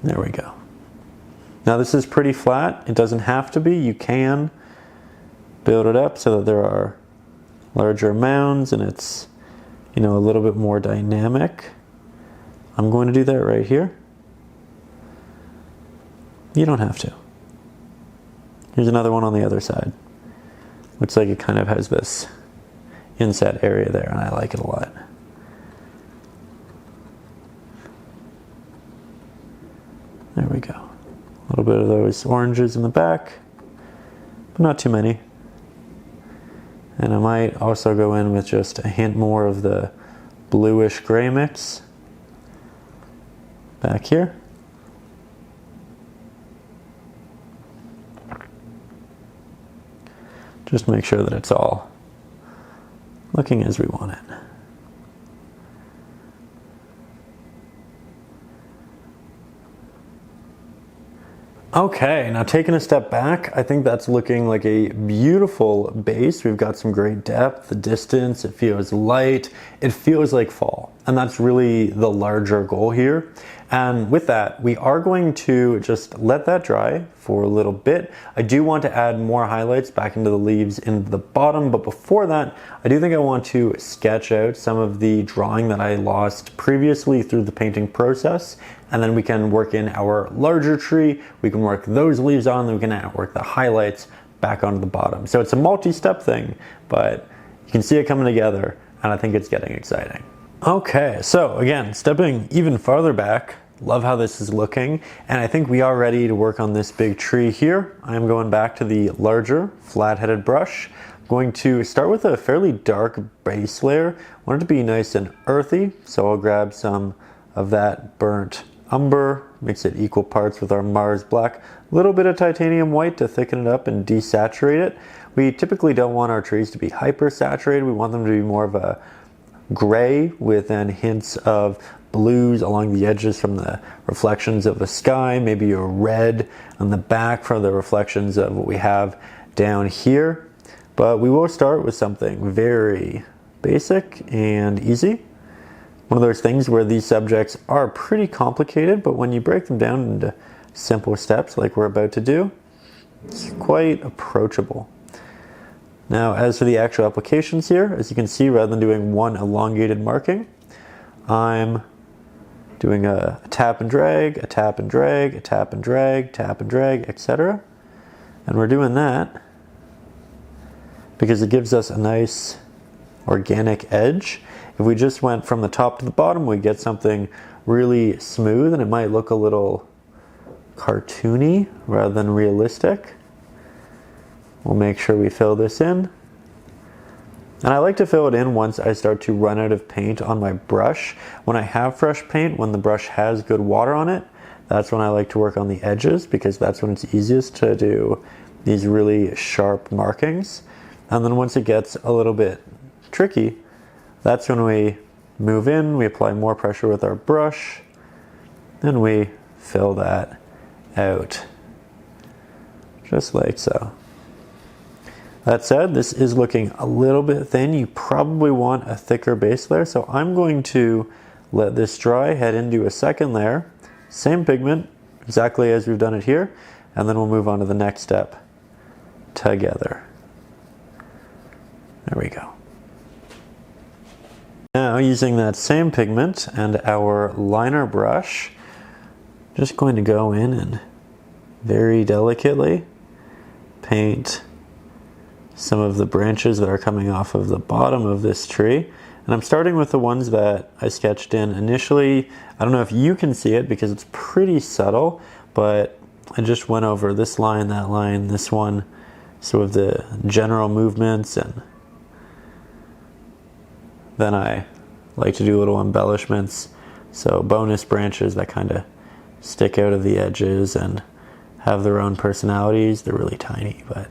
There we go. Now this is pretty flat. It doesn't have to be. You can build it up so that there are larger mounds and it's, you know, a little bit more dynamic. I'm going to do that right here. You don't have to. Here's another one on the other side. Looks like it kind of has this inset area there, and I like it a lot. There we go. A little bit of those oranges in the back, but not too many. And I might also go in with just a hint more of the bluish gray mix back here. Just make sure that it's all looking as we want it. Okay, now taking a step back, I think that's looking like a beautiful base. We've got some great depth, the distance, it feels light, it feels like fall. And that's really the larger goal here. And with that, we are going to just let that dry for a little bit. I do want to add more highlights back into the leaves in the bottom, but before that, I do think I want to sketch out some of the drawing that I lost previously through the painting process, and then we can work in our larger tree, we can work those leaves on, then we can work the highlights back onto the bottom. So it's a multi-step thing, but you can see it coming together, and I think it's getting exciting. Okay, so again, stepping even farther back, love how this is looking, and I think we are ready to work on this big tree here. I'm going back to the larger flat-headed brush. I'm going to start with a fairly dark base layer. I want it to be nice and earthy, so I'll grab some of that burnt umber, mix it equal parts with our Mars black, a little bit of titanium white to thicken it up and desaturate it. We typically don't want our trees to be hyper saturated. We want them to be more of a gray with then hints of blues along the edges from the reflections of the sky, maybe a red on the back for the reflections of what we have down here. But we will start with something very basic and easy. One of those things where these subjects are pretty complicated, but when you break them down into simple steps like we're about to do, it's quite approachable. Now, as for the actual applications here, as you can see, rather than doing one elongated marking, I'm doing a tap and drag, a tap and drag, a tap and drag, tap and drag, etc. And we're doing that because it gives us a nice organic edge. If we just went from the top to the bottom, we get something really smooth and it might look a little cartoony rather than realistic. We'll make sure we fill this in. And I like to fill it in once I start to run out of paint on my brush. When I have fresh paint, when the brush has good water on it, that's when I like to work on the edges because that's when it's easiest to do these really sharp markings. And then once it gets a little bit tricky, that's when we move in, we apply more pressure with our brush, and we fill that out, just like so. That said, this is looking a little bit thin. You probably want a thicker base layer, so I'm going to let this dry, head into a second layer, same pigment, exactly as we've done it here, and then we'll move on to the next step together. There we go. Now, using that same pigment and our liner brush, just going to go in and very delicately paint some of the branches that are coming off of the bottom of this tree. And I'm starting with the ones that I sketched in initially. I don't know if you can see it because it's pretty subtle, but I just went over this line, that line, this one, so of the general movements, and then I like to do little embellishments, so bonus branches that kind of stick out of the edges and have their own personalities. They're really tiny, but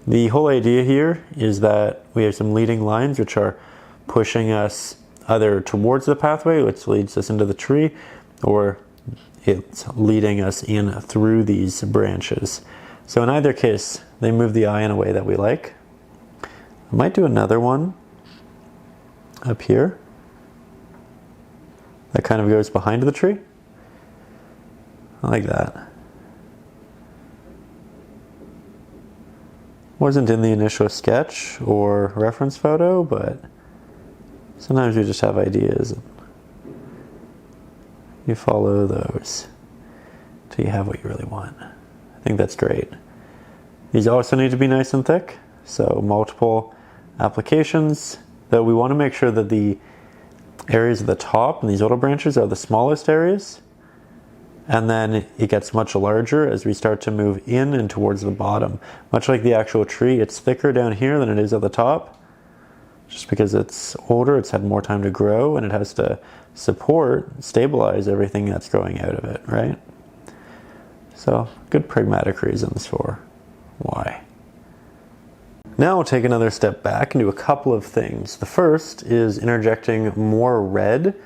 the whole idea here is that we have some leading lines which are pushing us either towards the pathway, which leads us into the tree, or it's leading us in through these branches. So in either case, they move the eye in a way that we like. I might do another one up here that kind of goes behind the tree. I like that. Wasn't in the initial sketch or reference photo, but sometimes we just have ideas and you follow those till you have what you really want. I think that's great. These also need to be nice and thick, so multiple applications, though we want to make sure that the areas at the top and these little branches are the smallest areas, and then it gets much larger as we start to move in and towards the bottom. Much like the actual tree, it's thicker down here than it is at the top, just because it's older, it's had more time to grow, and it has to support, stabilize everything that's growing out of it, right? So, good pragmatic reasons for why. Now we'll take another step back and do a couple of things. The first is interjecting more red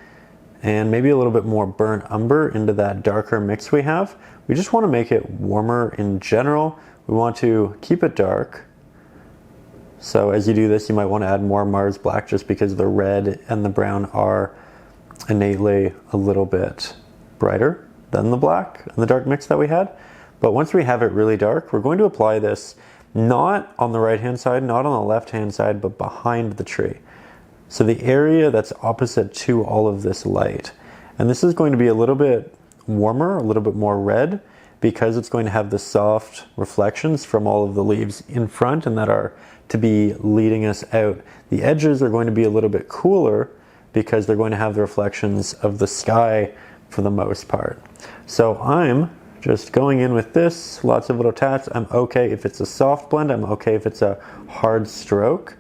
and maybe a little bit more burnt umber into that darker mix we have. We just want to make it warmer in general. We want to keep it dark. So as you do this, you might want to add more Mars Black just because the red and the brown are innately a little bit brighter than the black and the dark mix that we had. But once we have it really dark, we're going to apply this not on the right hand side, not on the left hand side, but behind the tree. So the area that's opposite to all of this light. And this is going to be a little bit warmer, a little bit more red, because it's going to have the soft reflections from all of the leaves in front and that are to be leading us out. The edges are going to be a little bit cooler because they're going to have the reflections of the sky for the most part. So I'm just going in with this, lots of little taps. I'm okay if it's a soft blend, I'm okay if it's a hard stroke.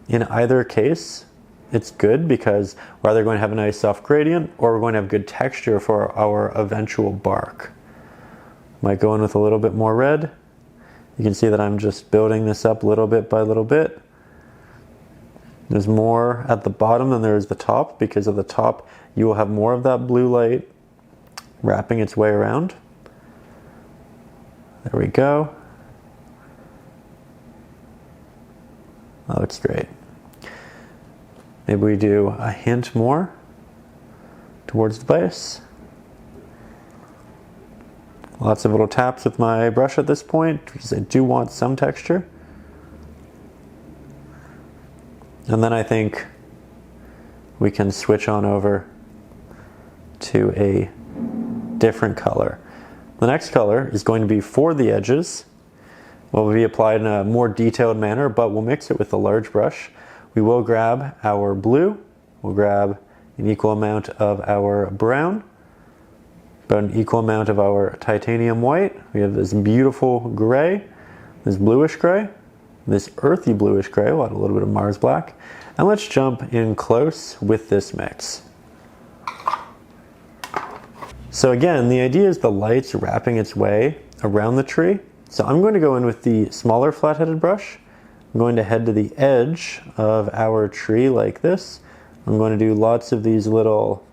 In either case, it's good because we're either going to have a nice soft gradient or we're going to have good texture for our eventual bark. Might go in with a little bit more red. You can see that I'm just building this up little bit by little bit. There's more at the bottom than there is the top, because at the top you will have more of that blue light wrapping its way around. There we go. That looks great. Maybe we do a hint more towards the base. Lots of little taps with my brush at this point because I do want some texture. And then I think we can switch on over to a different color. The next color is going to be for the edges. Will be applied in a more detailed manner, but we'll mix it with a large brush. We will grab our blue, we'll grab an equal amount of our brown, about an equal amount of our titanium white. We have this beautiful gray, this bluish gray, this earthy bluish gray. We'll add a little bit of Mars Black. And let's jump in close with this mix. So again, the idea is the light's wrapping its way around the tree. So I'm going to go in with the smaller flat-headed brush. I'm going to head to the edge of our tree like this. I'm going to do lots of these little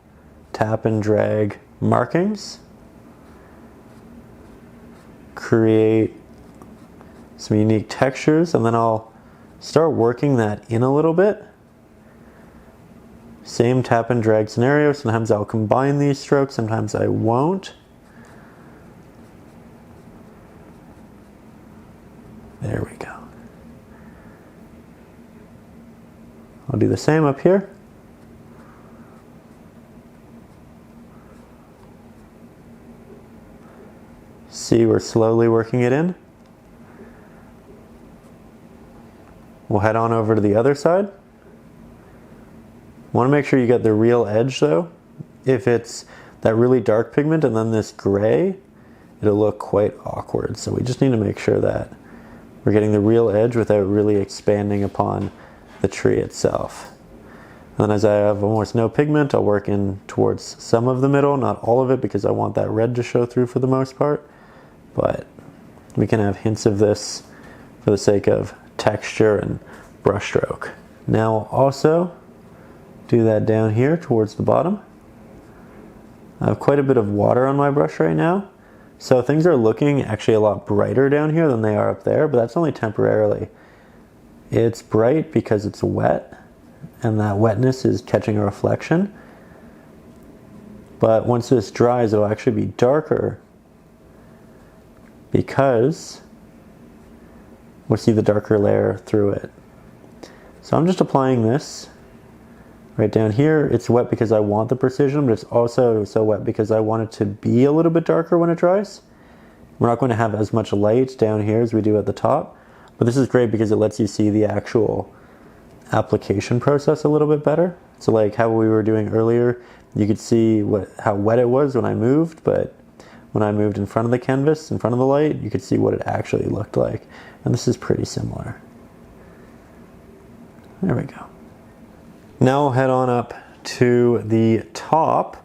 tap and drag markings. Create some unique textures, and then I'll start working that in a little bit. Same tap and drag scenario. Sometimes I'll combine these strokes, sometimes I won't. There we go. I'll do the same up here. See, we're slowly working it in. We'll head on over to the other side. Want to make sure you get the real edge though. If it's that really dark pigment and then this gray, it'll look quite awkward. So we just need to make sure that we're getting the real edge without really expanding upon the tree itself. And then as I have almost no pigment, I'll work in towards some of the middle, not all of it because I want that red to show through for the most part. But we can have hints of this for the sake of texture and brush stroke. Now also do that down here towards the bottom. I have quite a bit of water on my brush right now, so things are looking actually a lot brighter down here than they are up there, but that's only temporarily. It's bright because it's wet, and that wetness is catching a reflection. But once this dries, it'll actually be darker because we'll see the darker layer through it. So I'm just applying this right down here. It's wet because I want the precision, but it's also so wet because I want it to be a little bit darker when it dries. We're not going to have as much light down here as we do at the top, but this is great because it lets you see the actual application process a little bit better. So like how we were doing earlier, you could see how wet it was when I moved, but when I moved in front of the canvas, in front of the light, you could see what it actually looked like. And this is pretty similar. There we go. Now we'll head on up to the top,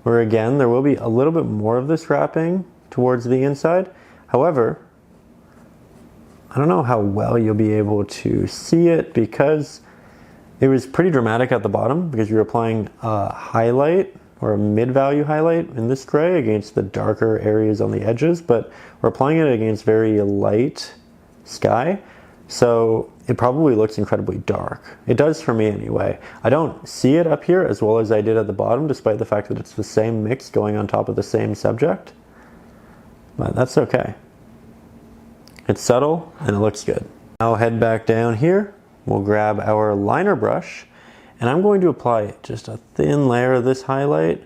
where again, there will be a little bit more of this wrapping towards the inside. However, I don't know how well you'll be able to see it because it was pretty dramatic at the bottom because you're applying a highlight or a mid-value highlight in this gray against the darker areas on the edges, but we're applying it against very light sky. So it probably looks incredibly dark. It does for me anyway. I don't see it up here as well as I did at the bottom, despite the fact that it's the same mix going on top of the same subject. But that's okay. It's subtle and it looks good. I'll head back down here. We'll grab our liner brush and I'm going to apply just a thin layer of this highlight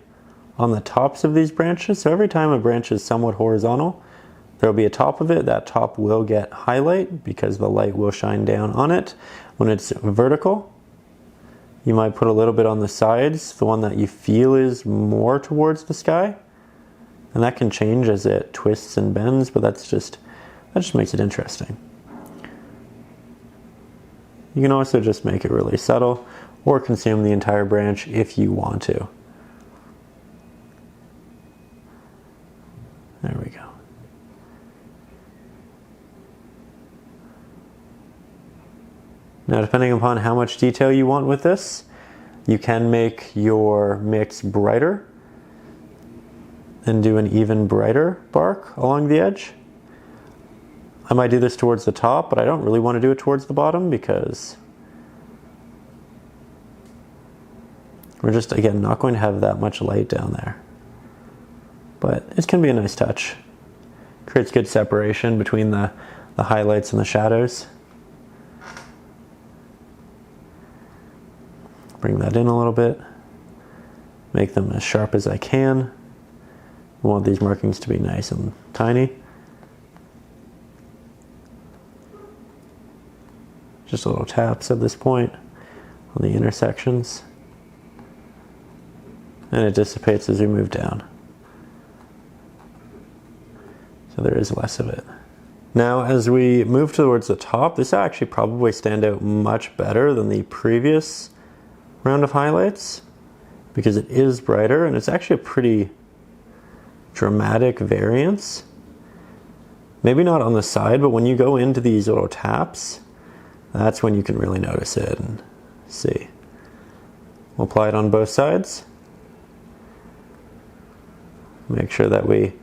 on the tops of these branches. So every time a branch is somewhat horizontal, there'll be a top of it. That top will get highlight because the light will shine down on it. When it's vertical, you might put a little bit on the sides, the one that you feel is more towards the sky. And that can change as it twists and bends, but that just makes it interesting. You can also just make it really subtle or consume the entire branch if you want to. There we go. Now, depending upon how much detail you want with this, you can make your mix brighter and do an even brighter bark along the edge. I might do this towards the top, but I don't really want to do it towards the bottom because we're just, again, not going to have that much light down there. But it's going to be a nice touch. Creates good separation between the highlights and the shadows. Bring that in a little bit. Make them as sharp as I can. I want these markings to be nice and tiny. Just little taps at this point on the intersections. And it dissipates as we move down. So there is less of it. Now, as we move towards the top, this will actually probably stand out much better than the previous round of highlights because it is brighter and it's actually a pretty dramatic variance. Maybe not on the side, but when you go into these little taps, that's when you can really notice it and see. We'll apply it on both sides. Make sure that we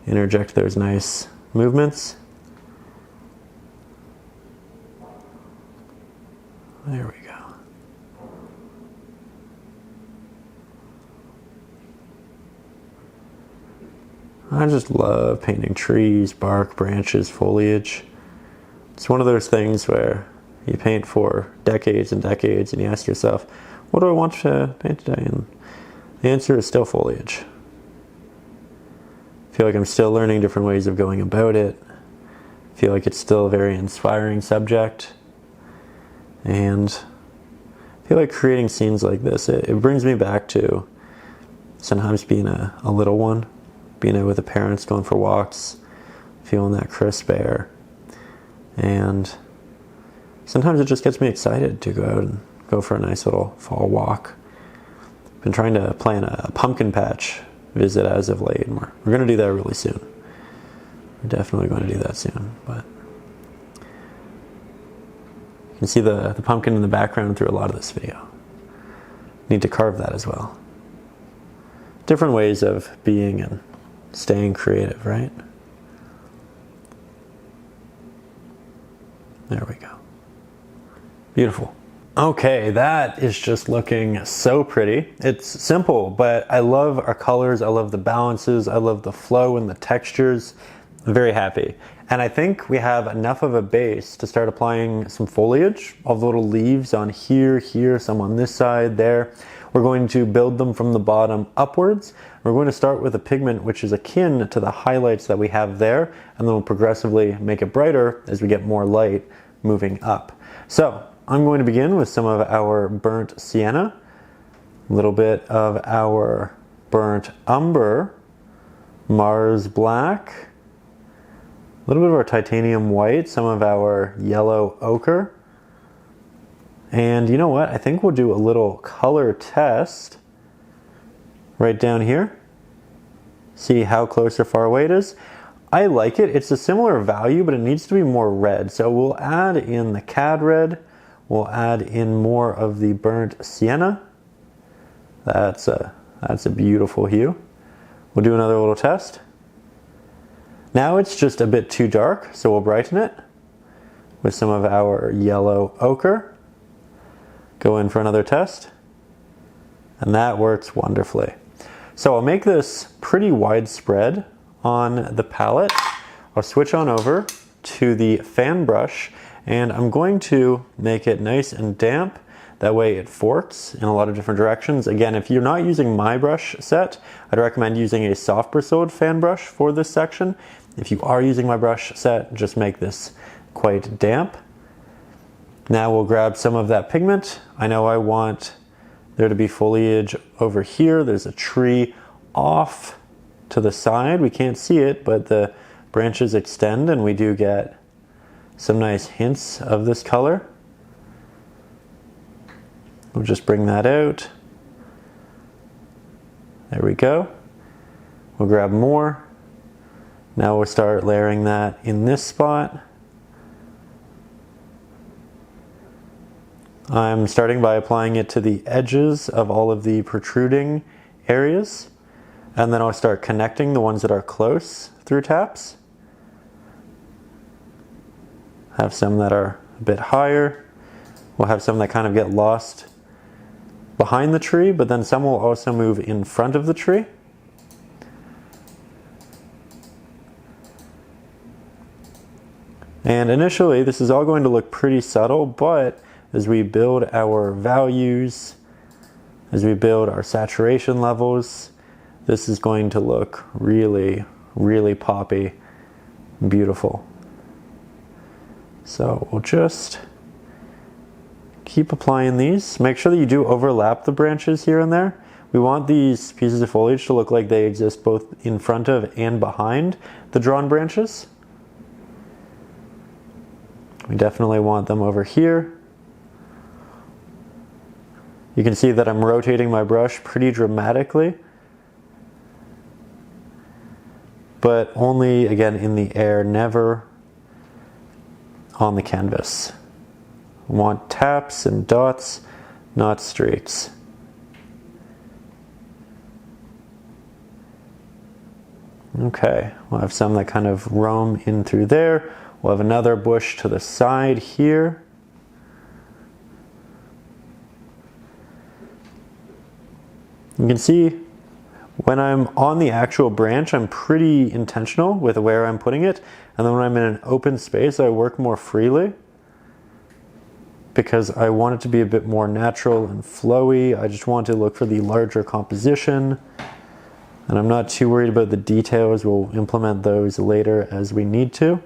interject those nice movements. There we go. I just love painting trees, bark, branches, foliage. It's one of those things where you paint for decades and decades and you ask yourself, what do I want to paint today? And the answer is still foliage. I feel like I'm still learning different ways of going about it. I feel like it's still a very inspiring subject. And I feel like creating scenes like this, it brings me back to sometimes being a little one, being out with the parents, going for walks, feeling that crisp air. And sometimes it just gets me excited to go out and go for a nice little fall walk. Been trying to plan a pumpkin patch visit as of late, and we're going to do that really soon. We're definitely going to do that soon, but you can see the pumpkin in the background through a lot of this video. Need to carve that as well. Different ways of being and staying creative, right? There we go. Beautiful. Okay, that is just looking so pretty. It's simple, but I love our colors. I love the balances. I love the flow and the textures. I'm very happy. And I think we have enough of a base to start applying some foliage, all the little leaves on here, some on this side, there. We're going to build them from the bottom upwards. We're going to start with a pigment which is akin to the highlights that we have there, and then we'll progressively make it brighter as we get more light moving up. So I'm going to begin with some of our burnt sienna, a little bit of our burnt umber, Mars black, a little bit of our titanium white, some of our yellow ochre. And you know what? I think we'll do a little color test right down here. See how close or far away it is. I like it. It's a similar value, but it needs to be more red. So we'll add in the Cad red. We'll add in more of the burnt Sienna. That's a beautiful hue. We'll do another little test. Now it's just a bit too dark, so we'll brighten it with some of our yellow ochre. Go in for another test. And that works wonderfully. So I'll make this pretty widespread on the palette. I'll switch on over to the fan brush, and I'm going to make it nice and damp. That way it forks in a lot of different directions. Again, if you're not using my brush set, I'd recommend using a soft bristled fan brush for this section. If you are using my brush set, just make this quite damp. Now we'll grab some of that pigment. I know I want there to be foliage over here. There's a tree off to the side. We can't see it, but the branches extend and we do get some nice hints of this color. We'll just bring that out. There we go. We'll grab more. Now we'll start layering that in this spot. I'm starting by applying it to the edges of all of the protruding areas, and then I'll start connecting the ones that are close through taps. Have some that are a bit higher. We'll have some that kind of get lost behind the tree, but then some will also move in front of the tree. And initially, this is all going to look pretty subtle, but as we build our values, as we build our saturation levels, this is going to look really, really poppy and beautiful. So we'll just keep applying these. Make sure that you do overlap the branches here and there. We want these pieces of foliage to look like they exist both in front of and behind the drawn branches. We definitely want them over here. You can see that I'm rotating my brush pretty dramatically, but only, again, in the air, never on the canvas. I want taps and dots, not streaks. Okay, we'll have some that kind of roam in through there. We'll have another bush to the side here. You can see when I'm on the actual branch, I'm pretty intentional with where I'm putting it. And then when I'm in an open space, I work more freely because I want it to be a bit more natural and flowy. I just want to look for the larger composition. And I'm not too worried about the details. We'll implement those later as we need to.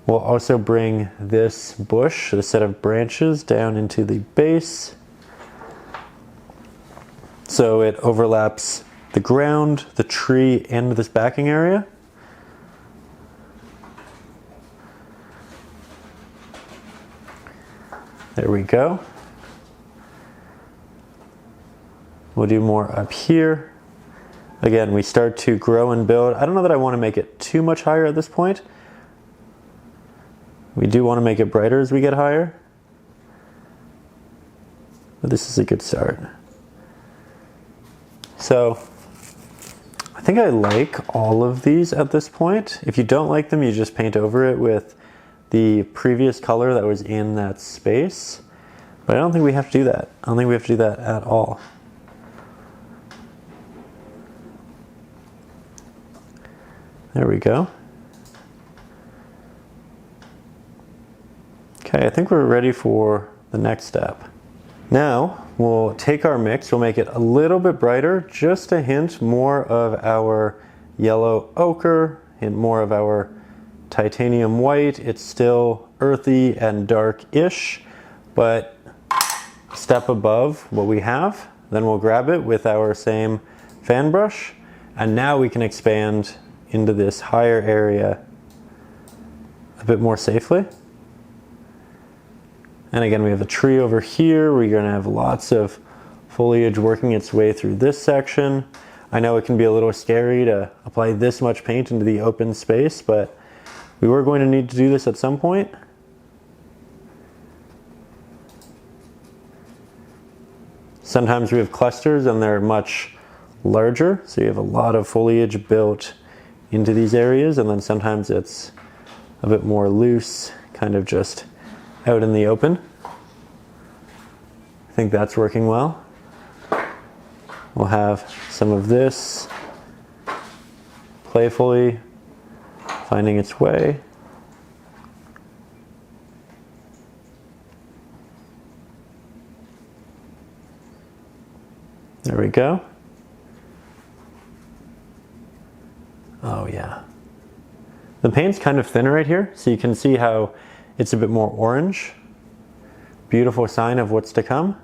We'll also bring this bush, the set of branches, down into the base, so it overlaps the ground, the tree, and this backing area. There we go. We'll do more up here. Again, we start to grow and build. I don't know that I want to make it too much higher at this point. We do want to make it brighter as we get higher, but this is a good start. So I think I like all of these at this point. If you don't like them, you just paint over it with the previous color that was in that space. But I don't think we have to do that. I don't think we have to do that at all. There we go. Okay, I think we're ready for the next step. Now, we'll take our mix, we'll make it a little bit brighter, just a hint more of our yellow ochre, and more of our titanium white. It's still earthy and dark-ish, but a step above what we have. Then we'll grab it with our same fan brush, and now we can expand into this higher area a bit more safely. And again, we have a tree over here. We're going to have lots of foliage working its way through this section. I know it can be a little scary to apply this much paint into the open space, but we were going to need to do this at some point. Sometimes we have clusters and they're much larger, so you have a lot of foliage built into these areas, and then sometimes it's a bit more loose, kind of just out in the open. I think that's working well. We'll have some of this playfully finding its way. There we go. Oh yeah. The paint's kind of thin right here, so you can see how it's a bit more orange. Beautiful sign of what's to come.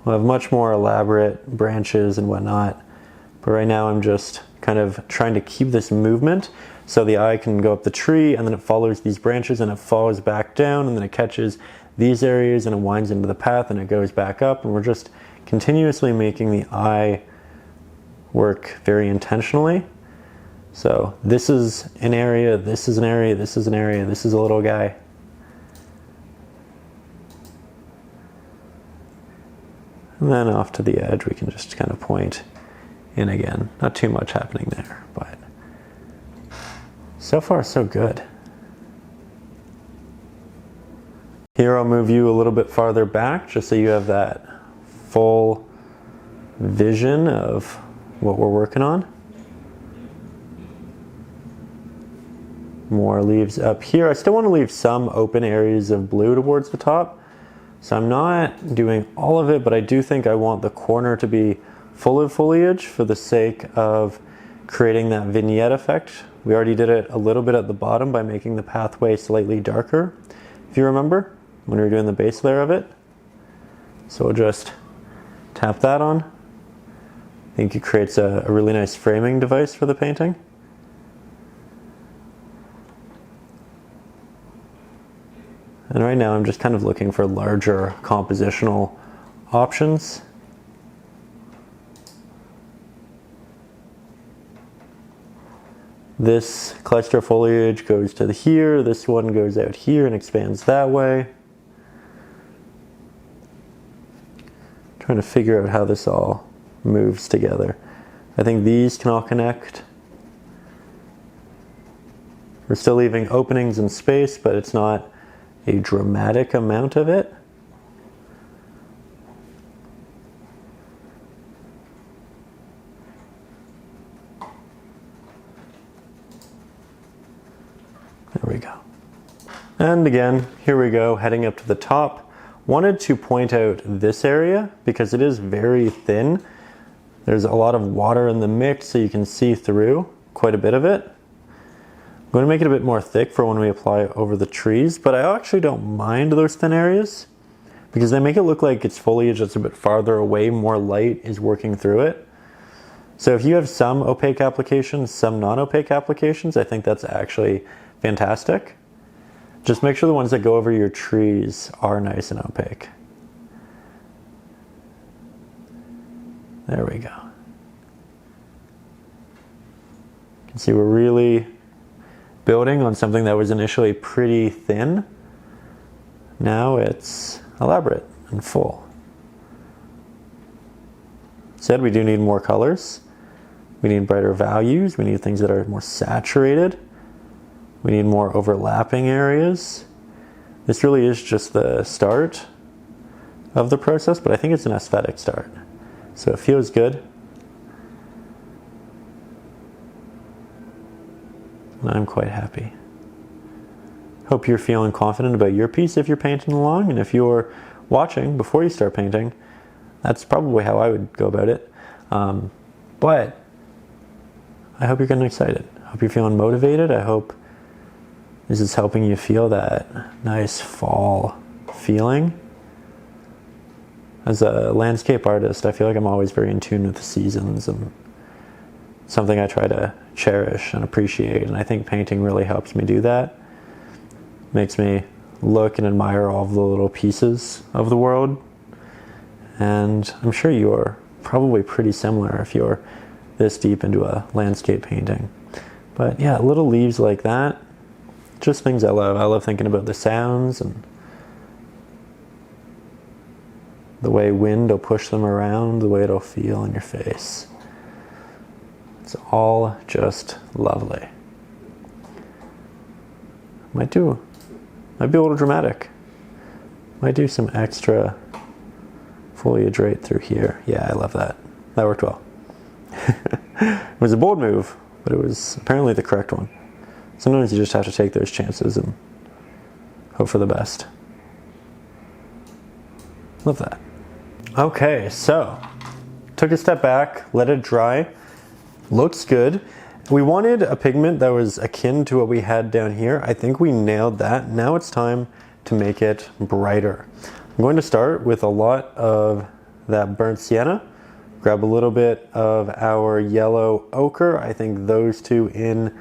We'll have much more elaborate branches and whatnot, but right now I'm just kind of trying to keep this movement so the eye can go up the tree and then it follows these branches and it falls back down and then it catches these areas and it winds into the path and it goes back up, and we're just continuously making the eye work very intentionally. So this is an area, this is an area, this is an area, this is a little guy. And then off to the edge we can just kind of point in again. Not too much happening there, but so far so good. Here I'll move you a little bit farther back just so you have that full vision of what we're working on. More leaves up here. I still want to leave some open areas of blue towards the top. So I'm not doing all of it, but I do think I want the corner to be full of foliage for the sake of creating that vignette effect. We already did it a little bit at the bottom by making the pathway slightly darker, if you remember, when we were doing the base layer of it. So we'll just tap that on. I think it creates a really nice framing device for the painting. And right now I'm just kind of looking for larger compositional options. This cluster of foliage goes to here, this one goes out here and expands that way. Trying to figure out how this all moves together. I think these can all connect. We're still leaving openings in space, but it's not a dramatic amount of it. There we go. And again, here we go, heading up to the top. Wanted to point out this area because it is very thin. There's a lot of water in the mix, so you can see through quite a bit of it. I'm going to make it a bit more thick for when we apply it over the trees, but I actually don't mind those thin areas because they make it look like it's foliage that's a bit farther away, more light is working through it. So if you have some opaque applications, some non-opaque applications, I think that's actually fantastic. Just make sure the ones that go over your trees are nice and opaque. There we go. You can see we're really building on something that was initially pretty thin. Now it's elaborate and full. Said we do need more colors. We need brighter values. We need things that are more saturated. We need more overlapping areas. This really is just the start of the process, but I think it's an aesthetic start. So it feels good. And I'm quite happy. Hope you're feeling confident about your piece if you're painting along, and if you're watching before you start painting, that's probably how I would go about it. But I hope you're getting excited. I hope you're feeling motivated. I hope this is helping you feel that nice fall feeling. As a landscape artist, I feel like I'm always very in tune with the seasons, and something I try to cherish and appreciate, and I think painting really helps me do that. Makes me look and admire all of the little pieces of the world. And I'm sure you're probably pretty similar if you're this deep into a landscape painting. But yeah, little leaves like that, just things I love. I love thinking about the sounds and the way wind will push them around, the way it'll feel in your face. It's all just lovely. Might be a little dramatic. Might do some extra foliage right through here. Yeah, I love that. That worked well. It was a bold move, but it was apparently the correct one. Sometimes you just have to take those chances and hope for the best. Love that. Okay, so took a step back, let it dry. Looks good. We wanted a pigment that was akin to what we had down here. I think we nailed that. Now it's time to make it brighter. I'm going to start with a lot of that burnt sienna. Grab a little bit of our yellow ochre. I think those two in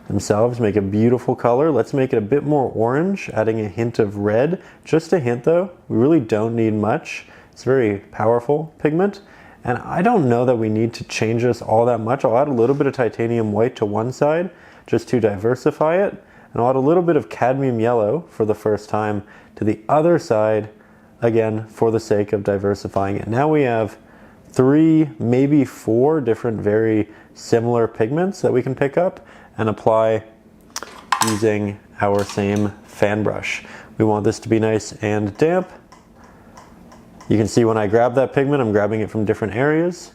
themselves make a beautiful color. Let's make it a bit more orange, adding a hint of red. Just a hint though, we really don't need much. It's a very powerful pigment. And I don't know that we need to change this all that much. I'll add a little bit of titanium white to one side just to diversify it. And I'll add a little bit of cadmium yellow for the first time to the other side, again, for the sake of diversifying it. Now we have 3, maybe 4 different very similar pigments that we can pick up and apply using our same fan brush. We want this to be nice and damp. You can see when I grab that pigment, I'm grabbing it from different areas.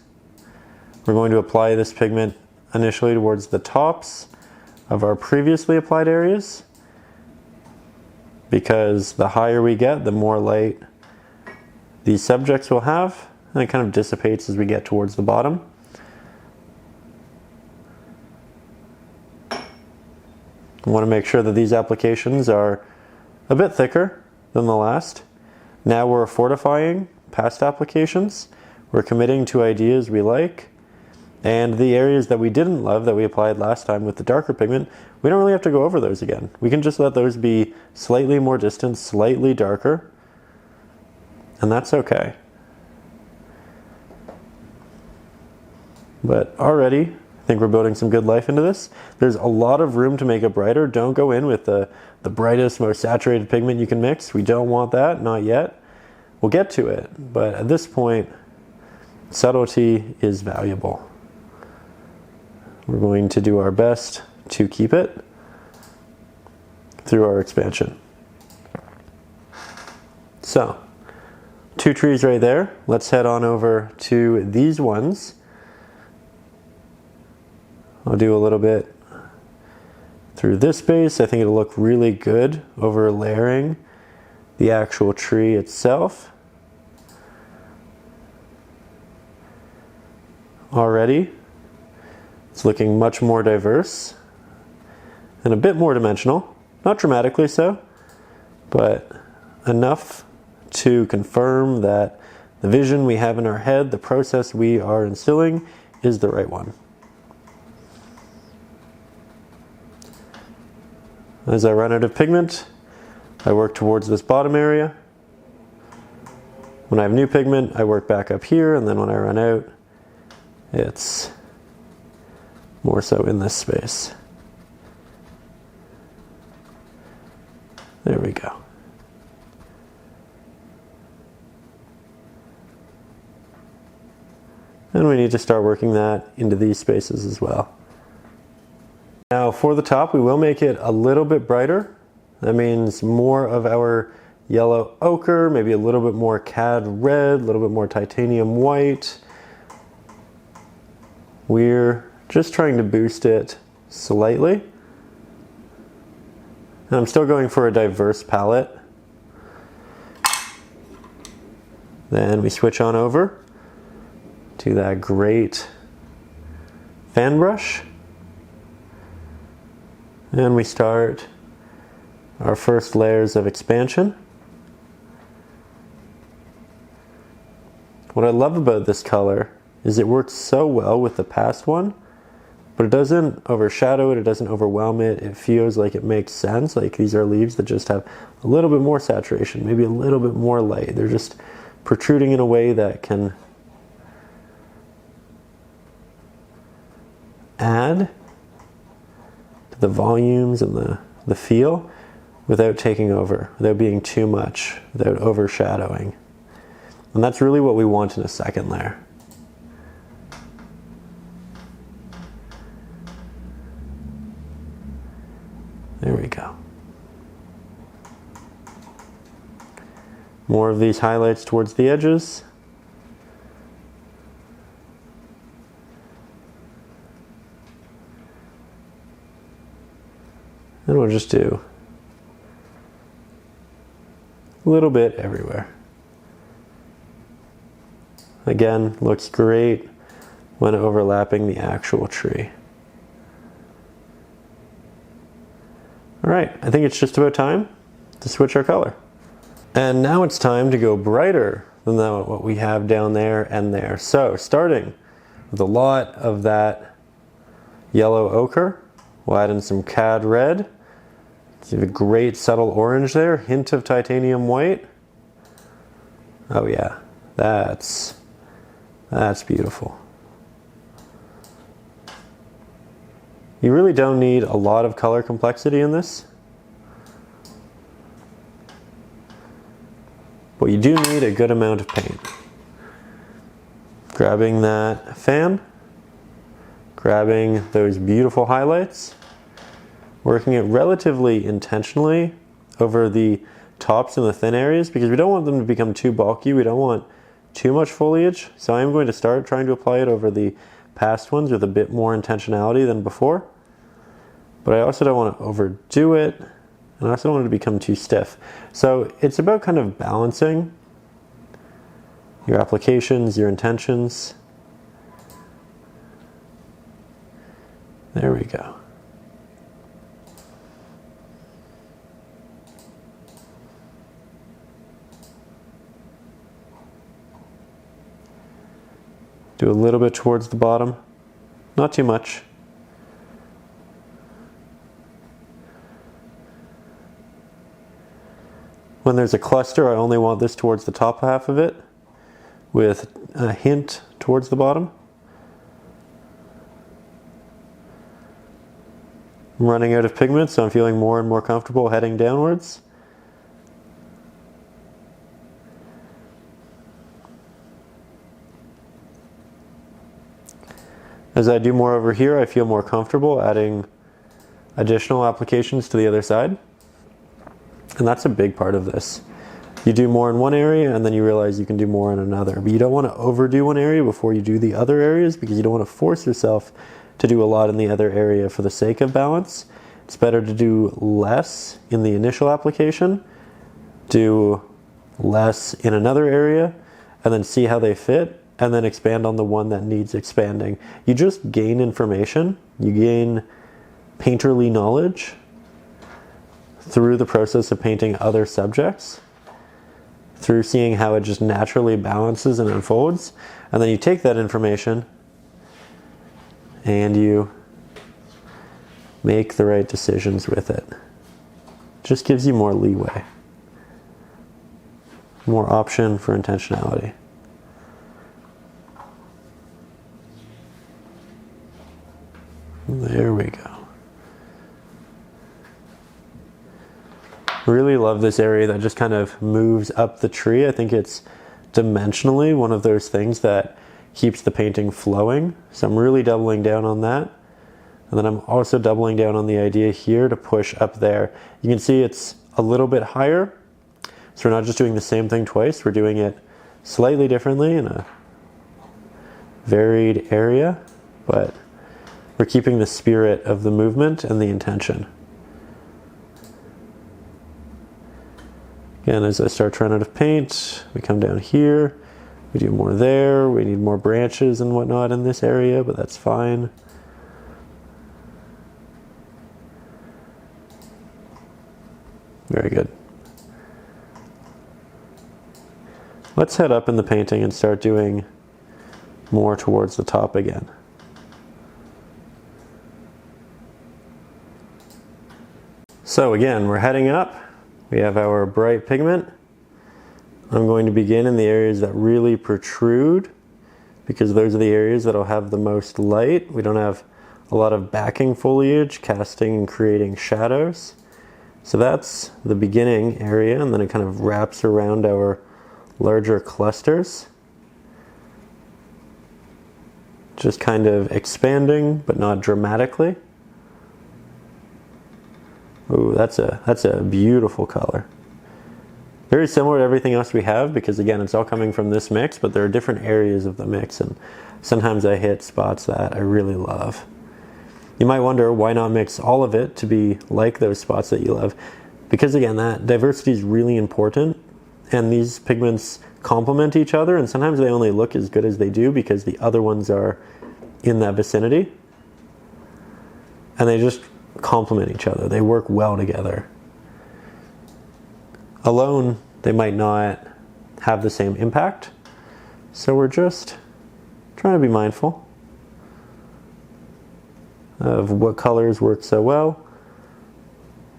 We're going to apply this pigment initially towards the tops of our previously applied areas, because the higher we get, the more light these subjects will have, and it kind of dissipates as we get towards the bottom. I want to make sure that these applications are a bit thicker than the last. Now we're fortifying past applications. We're committing to ideas we like. And the areas that we didn't love that we applied last time with the darker pigment, we don't really have to go over those again. We can just let those be slightly more distant, slightly darker, and that's okay. But already, I think we're building some good life into this. There's a lot of room to make it brighter. Don't go in with the brightest, most saturated pigment you can mix. We don't want that, not yet. We'll get to it, but at this point, subtlety is valuable. We're going to do our best to keep it through our expansion. So, 2 trees right there. Let's head on over to these ones. I'll do a little bit through this base. I think it'll look really good over layering the actual tree itself. Already, it's looking much more diverse and a bit more dimensional. Not dramatically so, but enough to confirm that the vision we have in our head, the process we are instilling, is the right one. As I run out of pigment, I work towards this bottom area. When I have new pigment, I work back up here, and then when I run out, it's more so in this space. There we go. And we need to start working that into these spaces as well. Now for the top, we will make it a little bit brighter. That means more of our yellow ochre, maybe a little bit more cad red, a little bit more titanium white. We're just trying to boost it slightly. And I'm still going for a diverse palette. Then we switch on over to that great fan brush. And we start our first layers of expansion. What I love about this color is it works so well with the past one but it doesn't overshadow it, it doesn't overwhelm it. It feels like it makes sense. Like these are leaves that just have a little bit more saturation, maybe a little bit more light. They're just protruding in a way that can add to the volumes and the feel without taking over, without being too much, without overshadowing. And that's really what we want in a second layer. There we go. More of these highlights towards the edges. And we'll just do a little bit everywhere. Again, looks great when overlapping the actual tree. All right, I think it's just about time to switch our color. And now it's time to go brighter than what we have down there and there. So starting with a lot of that yellow ochre, we'll add in some cad red. You have a great subtle orange there, hint of titanium white. Oh yeah, that's beautiful. You really don't need a lot of color complexity in this, but you do need a good amount of paint. Grabbing that fan, grabbing those beautiful highlights, working it relatively intentionally over the tops and the thin areas because we don't want them to become too bulky. We don't want too much foliage. So I'm going to start trying to apply it over the past ones with a bit more intentionality than before. But I also don't want to overdo it, and I also don't want it to become too stiff. So it's about kind of balancing your applications, your intentions. There we go. Do a little bit towards the bottom, not too much. When there's a cluster, I only want this towards the top half of it with a hint towards the bottom. I'm running out of pigment, so I'm feeling more and more comfortable heading downwards. As I do more over here, I feel more comfortable adding additional applications to the other side. And that's a big part of this. You do more in one area and then you realize you can do more in another. But you don't want to overdo one area before you do the other areas because you don't want to force yourself to do a lot in the other area for the sake of balance. It's better to do less in the initial application, do less in another area, and then see how they fit, and then expand on the one that needs expanding. You just gain information, you gain painterly knowledge through the process of painting other subjects, through seeing how it just naturally balances and unfolds, and then you take that information and you make the right decisions with it. Just gives you more leeway, more option for intentionality. There we go. Really love this area that just kind of moves up the tree. I think it's dimensionally one of those things that keeps the painting flowing. So I'm really doubling down on that. And then I'm also doubling down on the idea here to push up there. You can see it's a little bit higher. So we're not just doing the same thing twice. We're doing it slightly differently in a varied area, but we're keeping the spirit of the movement and the intention. Again, as I start running out of paint, we come down here, we do more there, we need more branches and whatnot in this area, but that's fine. Very good. Let's head up in the painting and start doing more towards the top again. So again, we're heading up. We have our bright pigment. I'm going to begin in the areas that really protrude because those are the areas that will have the most light. We don't have a lot of backing foliage casting and creating shadows. So that's the beginning area, and then it kind of wraps around our larger clusters. Just kind of expanding, but not dramatically. Ooh, that's a beautiful color. Very similar to everything else we have because again, it's all coming from this mix, but there are different areas of the mix, and sometimes I hit spots that I really love. You might wonder why not mix all of it to be like those spots that you love. Because again, that diversity is really important, and these pigments complement each other, and sometimes they only look as good as they do because the other ones are in that vicinity. And they just complement each other. They work well together. Alone, they might not have the same impact. So we're just trying to be mindful of what colors work so well,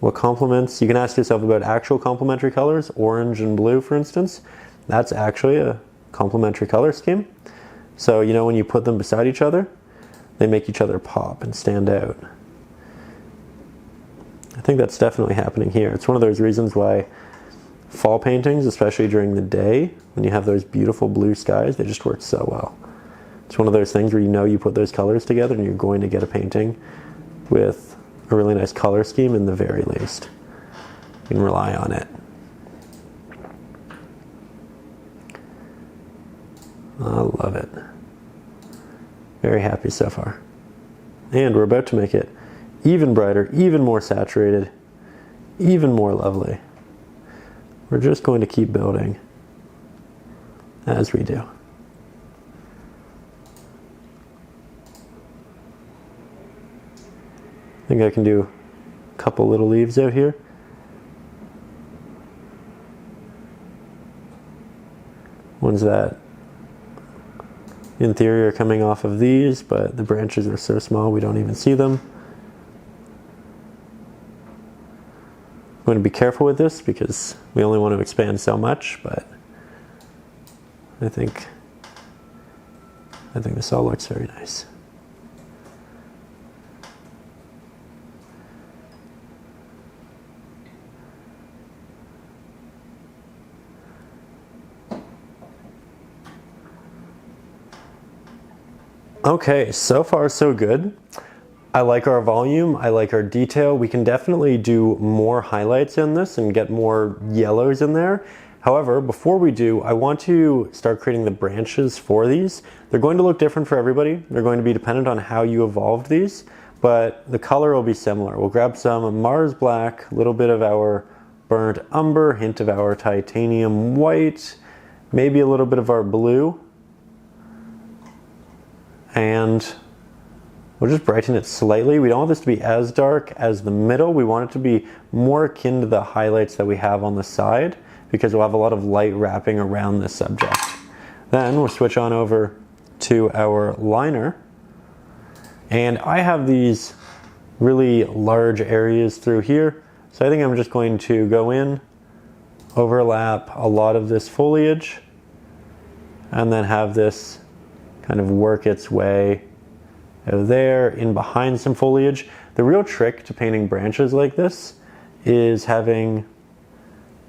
what complements. You can ask yourself about actual complementary colors, orange and blue for instance. That's actually a complementary color scheme. So you know when you put them beside each other, they make each other pop and stand out. I think that's definitely happening here. It's one of those reasons why fall paintings, especially during the day, when you have those beautiful blue skies, they just work so well. It's one of those things where you know you put those colors together and you're going to get a painting with a really nice color scheme in the very least. You can rely on it. I love it. Very happy so far. And we're about to make it even brighter, even more saturated, even more lovely. We're just going to keep building as we do. I think I can do a couple little leaves out here. Ones that in theory are coming off of these, but the branches are so small we don't even see them. I'm going to be careful with this because we only want to expand so much, but I think this all looks very nice. Okay, so far so good. I like our volume, I like our detail. We can definitely do more highlights in this and get more yellows in there. However, before we do, I want to start creating the branches for these. They're going to look different for everybody. They're going to be dependent on how you evolved these, but the color will be similar. We'll grab some Mars Black, a little bit of our burnt umber, hint of our titanium white, maybe a little bit of our blue, and we'll just brighten it slightly. We don't want this to be as dark as the middle. We want it to be more akin to the highlights that we have on the side because we'll have a lot of light wrapping around this subject. Then we'll switch on over to our liner. And I have these really large areas through here. So I think I'm just going to go in, overlap a lot of this foliage, and then have this kind of work its way out there, in behind some foliage. The real trick to painting branches like this is having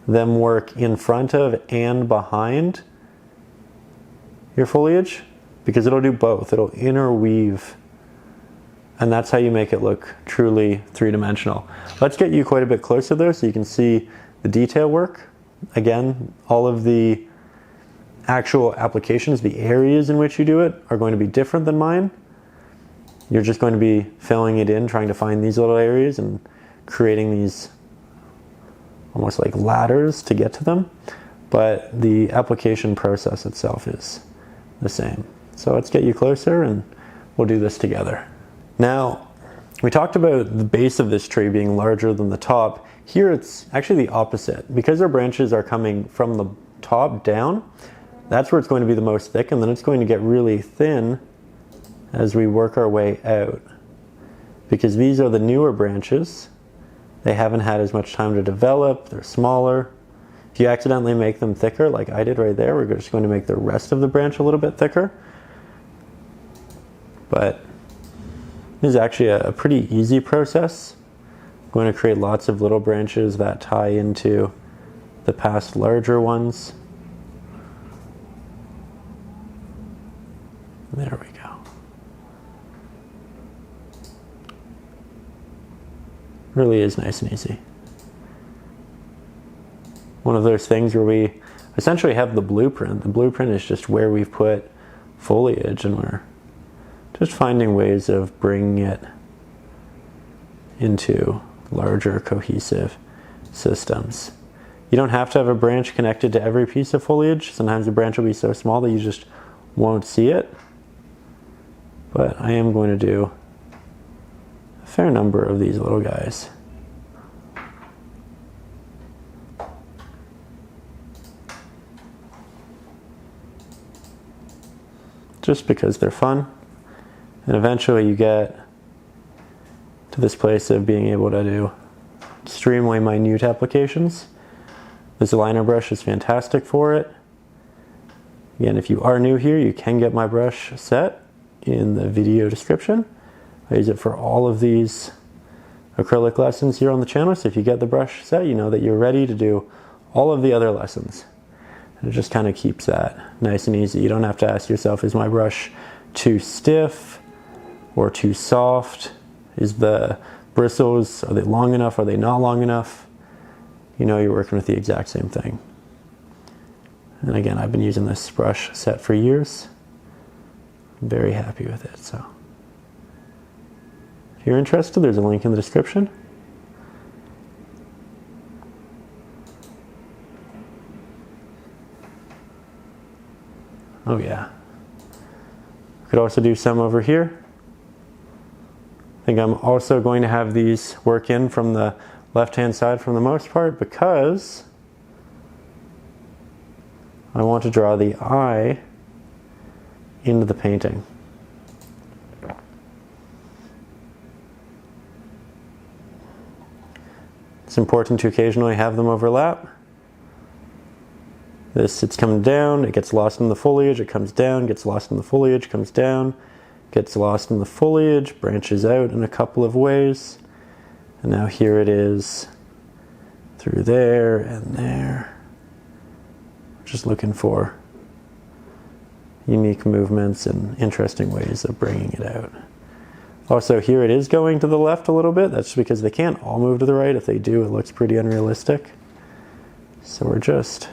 them work in front of and behind your foliage, because it'll do both. It'll interweave, and that's how you make it look truly three-dimensional. Let's get you quite a bit closer though so you can see the detail work. Again, all of the actual applications, the areas in which you do it, are going to be different than mine. You're just going to be filling it in, trying to find these little areas and creating these almost like ladders to get to them. But the application process itself is the same. So let's get you closer and we'll do this together. Now, we talked about the base of this tree being larger than the top. Here it's actually the opposite. Because our branches are coming from the top down, that's where it's going to be the most thick, and then it's going to get really thin as we work our way out. Because these are the newer branches, They haven't had as much time to develop, they're smaller. If you accidentally make them thicker, like I did right there, we're just going to make the rest of the branch a little bit thicker. But this is actually a pretty easy process. I'm going to create lots of little branches that tie into the past larger ones. There we go. Really is nice and easy. One of those things where we essentially have the blueprint. The blueprint is just where we've put foliage, and we're just finding ways of bringing it into larger cohesive systems. You don't have to have a branch connected to every piece of foliage. Sometimes the branch will be so small that you just won't see it. But I am going to do a fair number of these little guys. Just because they're fun. And eventually you get to this place of being able to do extremely minute applications. This liner brush is fantastic for it. Again, if you are new here, you can get my brush set in the video description. I use it for all of these acrylic lessons here on the channel, so if you get the brush set, you know that you're ready to do all of the other lessons. And it just kind of keeps that nice and easy. You don't have to ask yourself, is my brush too stiff or too soft? Is the bristles, are they long enough? Are they not long enough? You know you're working with the exact same thing. And again, I've been using this brush set for years. I'm very happy with it. So if you're interested, there's a link in the description. Oh yeah. Could also do some over here. I think I'm also going to have these work in from the left-hand side for the most part, because I want to draw the eye into the painting. It's important to occasionally have them overlap. It's coming down, it gets lost in the foliage, it comes down, gets lost in the foliage, comes down, gets lost in the foliage, branches out in a couple of ways. And now here it is through there and there. Just looking for unique movements and interesting ways of bringing it out. Also, here it is going to the left a little bit. That's because they can't all move to the right. If they do, it looks pretty unrealistic. So we're just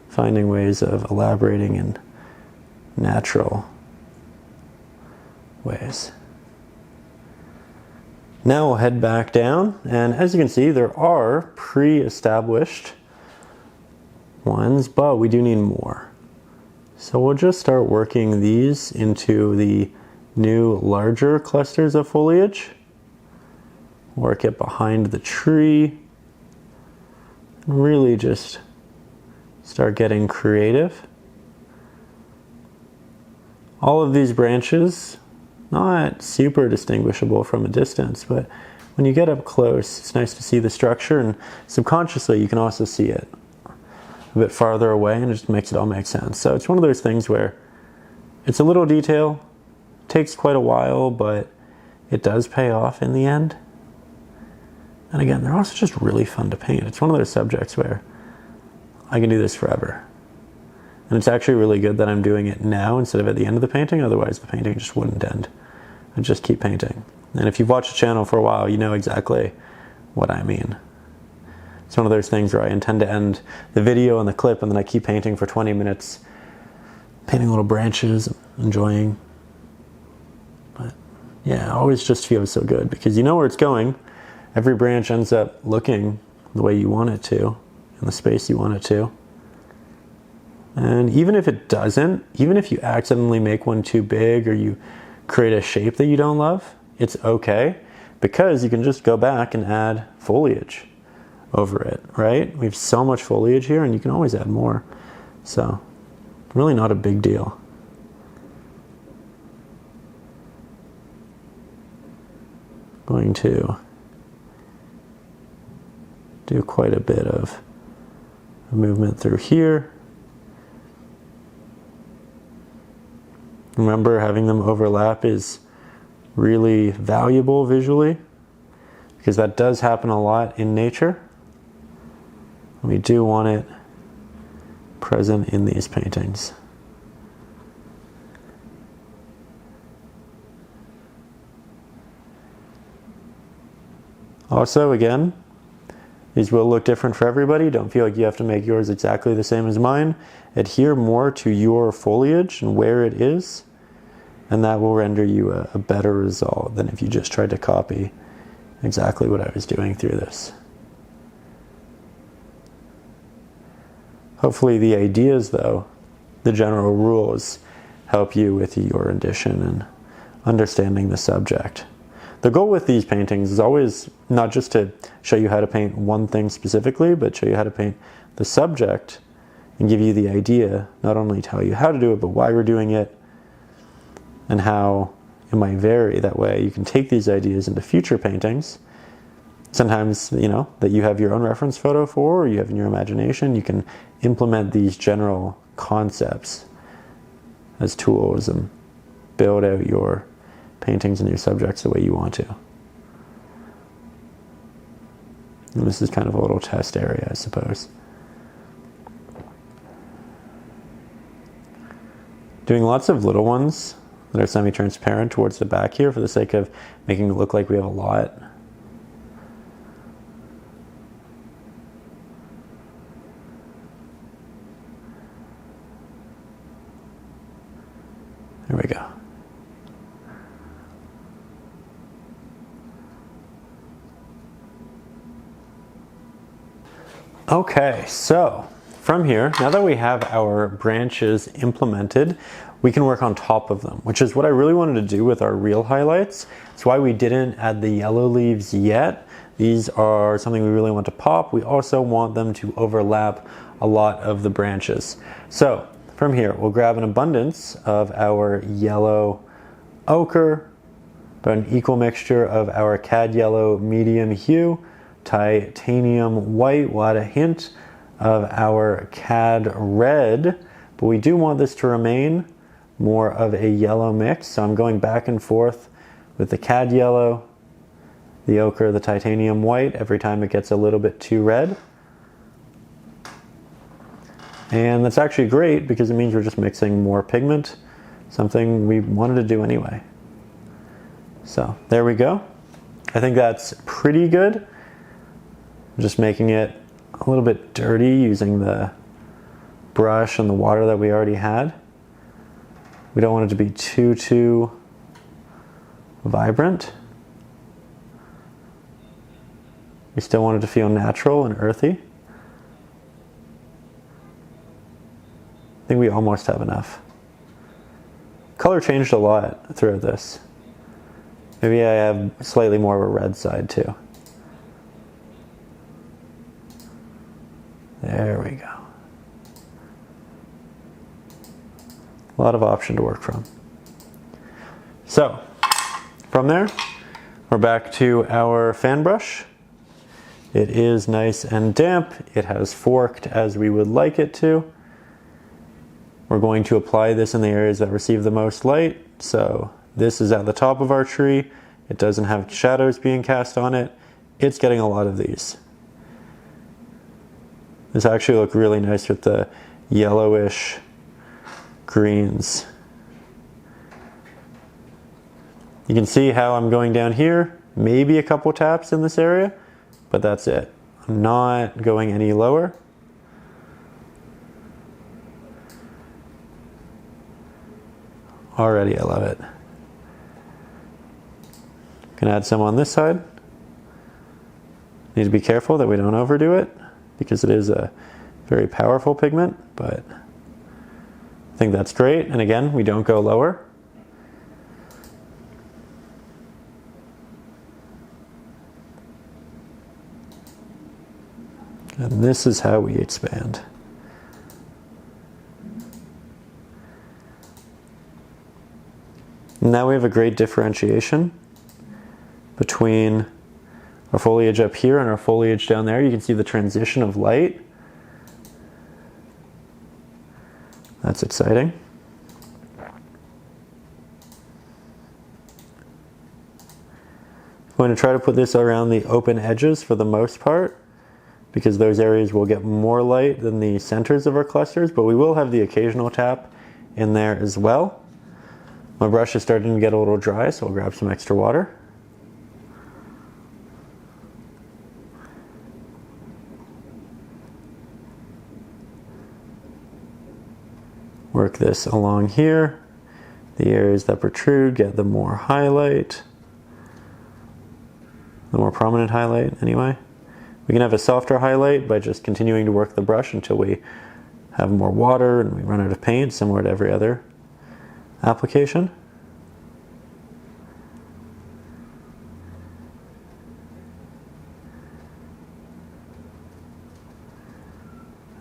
finding ways of elaborating in natural ways. Now we'll head back down, and as you can see, there are pre-established ones, but we do need more. So we'll just start working these into the new larger clusters of foliage. Work it behind the tree. And really just start getting creative. All of these branches, not super distinguishable from a distance, but when you get up close, it's nice to see the structure, and subconsciously you can also see it a bit farther away, and it just makes it all make sense. So it's one of those things where it's a little detail, takes quite a while, but it does pay off in the end. And again, they're also just really fun to paint. It's one of those subjects where I can do this forever. And it's actually really good that I'm doing it now instead of at the end of the painting, otherwise the painting just wouldn't end. I'd just keep painting. And if you've watched the channel for a while, you know exactly what I mean. It's one of those things where I intend to end the video and the clip, and then I keep painting for 20 minutes, painting little branches, enjoying. But yeah, it always just feels so good because you know where it's going. Every branch ends up looking the way you want it to, in the space you want it to. And even if it doesn't, even if you accidentally make one too big or you create a shape that you don't love, it's okay, because you can just go back and add foliage over it, right? We have so much foliage here, and you can always add more. So, really not a big deal. Going to do quite a bit of movement through here. Remember, having them overlap is really valuable visually, because that does happen a lot in nature. We do want it present in these paintings. Also, again, these will look different for everybody. Don't feel like you have to make yours exactly the same as mine. Adhere more to your foliage and where it is, and that will render you a better result than if you just tried to copy exactly what I was doing through this. Hopefully the ideas, though, the general rules, help you with your rendition and understanding the subject. The goal with these paintings is always not just to show you how to paint one thing specifically, but show you how to paint the subject and give you the idea, not only tell you how to do it, but why we're doing it and how it might vary. That way you can take these ideas into future paintings. Sometimes, you know, that you have your own reference photo for, or you have in your imagination, you can implement these general concepts as tools and build out your paintings and your subjects the way you want to. And this is kind of a little test area, I suppose. Doing lots of little ones that are semi-transparent towards the back here for the sake of making it look like we have a lot. There we go. Okay, so from here, now that we have our branches implemented, we can work on top of them, which is what I really wanted to do with our real highlights. That's why we didn't add the yellow leaves yet. These are something we really want to pop. We also want them to overlap a lot of the branches. So from here, we'll grab an abundance of our yellow ochre, but an equal mixture of our cad yellow medium hue, titanium white. We'll add a hint of our cad red, but we do want this to remain more of a yellow mix. So I'm going back and forth with the cad yellow, the ochre, the titanium white every time it gets a little bit too red. And that's actually great because it means we're just mixing more pigment, something we wanted to do anyway. So there we go. I think that's pretty good. I'm just making it a little bit dirty using the brush and the water that we already had. We don't want it to be too vibrant. We still want it to feel natural and earthy. I think we almost have enough. Color changed a lot throughout this. Maybe I have slightly more of a red side too. There we go. A lot of option to work from. So, from there, we're back to our fan brush. It is nice and damp. It has forked as we would like it to. We're going to apply this in the areas that receive the most light. So this is at the top of our tree. It doesn't have shadows being cast on it. It's getting a lot of these. This actually looks really nice with the yellowish greens. You can see how I'm going down here, maybe a couple taps in this area, but that's it. I'm not going any lower. Already, I love it. Can add some on this side. Need to be careful that we don't overdo it because it is a very powerful pigment, but I think that's great. And again, we don't go lower. And this is how we expand. Now we have a great differentiation between our foliage up here and our foliage down there. You can see the transition of light. That's exciting. I'm going to try to put this around the open edges for the most part, because those areas will get more light than the centers of our clusters, but we will have the occasional tap in there as well. My brush is starting to get a little dry, so I'll grab some extra water. Work this along here. The areas that protrude get the more highlight. The more prominent highlight, anyway. We can have a softer highlight by just continuing to work the brush until we have more water and we run out of paint, similar to every other application.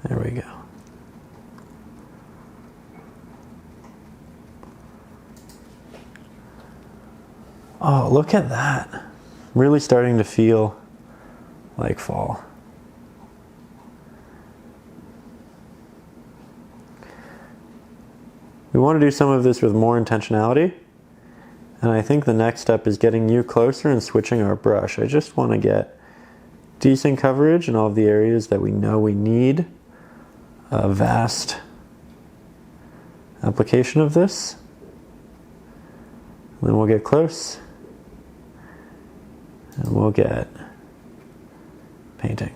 There we go. Oh, look at that. Really starting to feel like fall. We want to do some of this with more intentionality, and I think the next step is getting you closer and switching our brush. I just want to get decent coverage in all of the areas that we know we need a vast application of this. And then we'll get close and we'll get painting.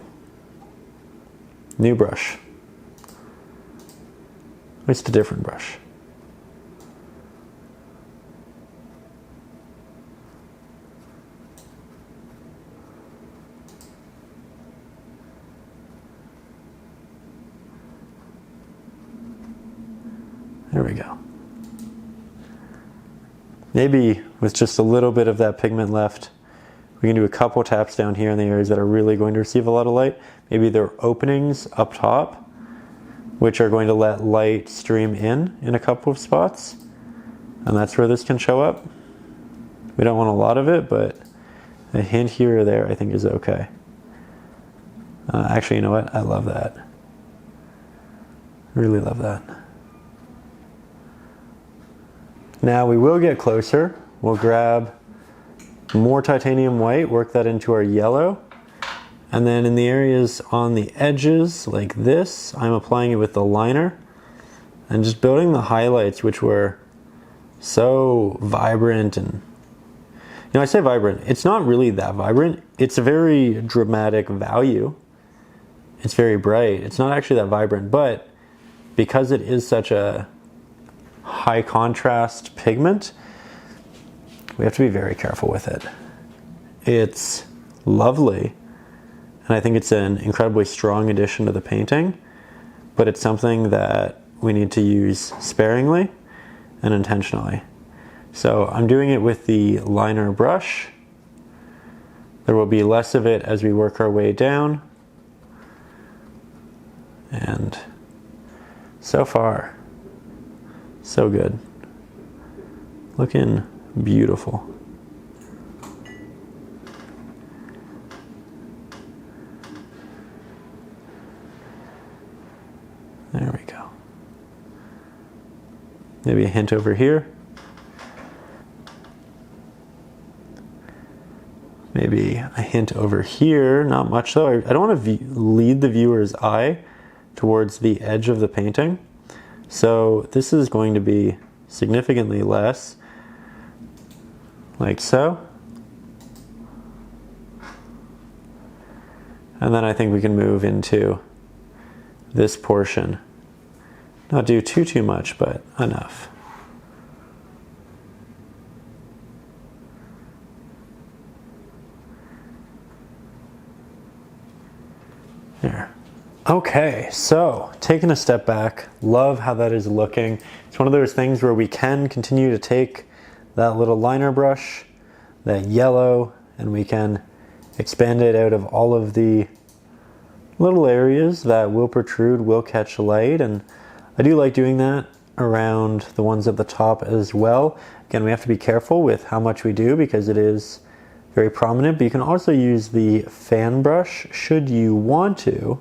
New brush. Just a different brush. There we go. Maybe with just a little bit of that pigment left, we can do a couple taps down here in the areas that are really going to receive a lot of light. Maybe there are openings up top, which are going to let light stream in a couple of spots. And that's where this can show up. We don't want a lot of it, but a hint here or there I think is okay. Actually, you know what? I love that. Really love that. Now we will get closer. We'll grab more titanium white, work that into our yellow. And then in the areas on the edges, like this, I'm applying it with the liner and just building the highlights, which were so vibrant. And, you know, I say vibrant, it's not really that vibrant. It's a very dramatic value. It's very bright. It's not actually that vibrant, but because it is such a high contrast pigment, we have to be very careful with it. It's lovely, and I think it's an incredibly strong addition to the painting, but it's something that we need to use sparingly and intentionally. So I'm doing it with the liner brush. There will be less of it as we work our way down. And so far, so good. Looking beautiful. There we go. Maybe a hint over here. Maybe a hint over here. Not much though. I don't want to lead the viewer's eye towards the edge of the painting. So this is going to be significantly less, like so. And then I think we can move into this portion. Not do too much, but enough. There. Okay, so taking a step back, love how that is looking. It's one of those things where we can continue to take that little liner brush, that yellow, and we can expand it out of all of the little areas that will protrude, will catch light, and I do like doing that around the ones at the top as well. Again, we have to be careful with how much we do because it is very prominent, but you can also use the fan brush should you want to.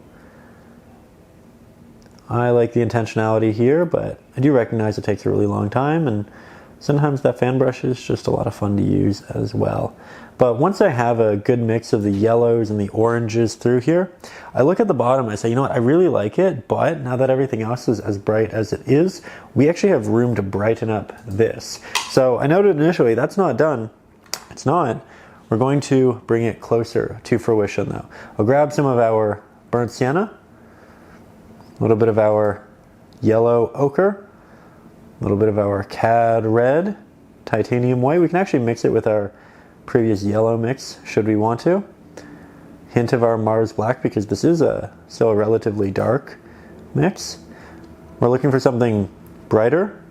I like the intentionality here, but I do recognize it takes a really long time, and sometimes that fan brush is just a lot of fun to use as well. But once I have a good mix of the yellows and the oranges through here, I look at the bottom and I say, you know what, I really like it, but now that everything else is as bright as it is, we actually have room to brighten up this. So I noted initially that's not done. It's not. We're going to bring it closer to fruition though. I'll grab some of our burnt sienna, a little bit of our yellow ochre, a little bit of our cad red, titanium white. We can actually mix it with our previous yellow mix should we want to. Hint of our Mars black, because this is still a relatively dark mix. We're looking for something brighter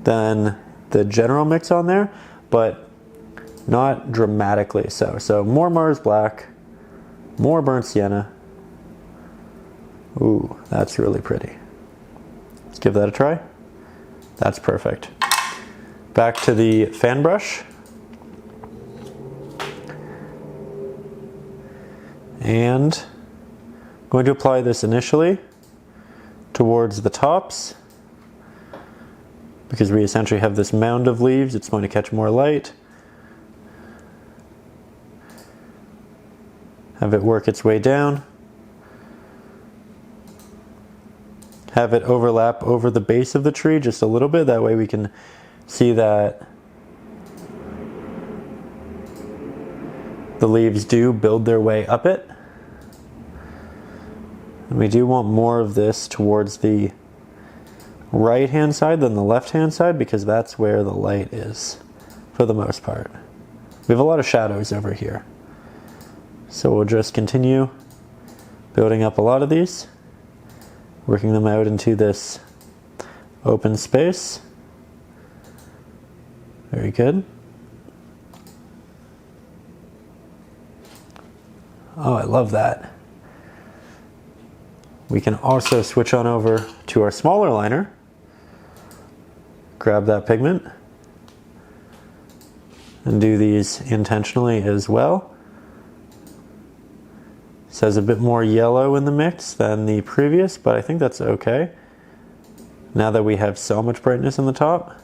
than the general mix on there, but not dramatically so. So more Mars black, more burnt sienna. Ooh, that's really pretty. Let's give that a try. That's perfect. Back to the fan brush. And I'm going to apply this initially towards the tops, because we essentially have this mound of leaves. It's going to catch more light. Have it work its way down. Have it overlap over the base of the tree just a little bit. That way we can see that the leaves do build their way up it. And we do want more of this towards the right hand side than the left hand side, because that's where the light is for the most part. We have a lot of shadows over here. So we'll just continue building up a lot of these, working them out into this open space. Very good. Oh, I love that. We can also switch on over to our smaller liner. Grab that pigment and do these intentionally as well. This has a bit more yellow in the mix than the previous, but I think that's okay now that we have so much brightness in the top.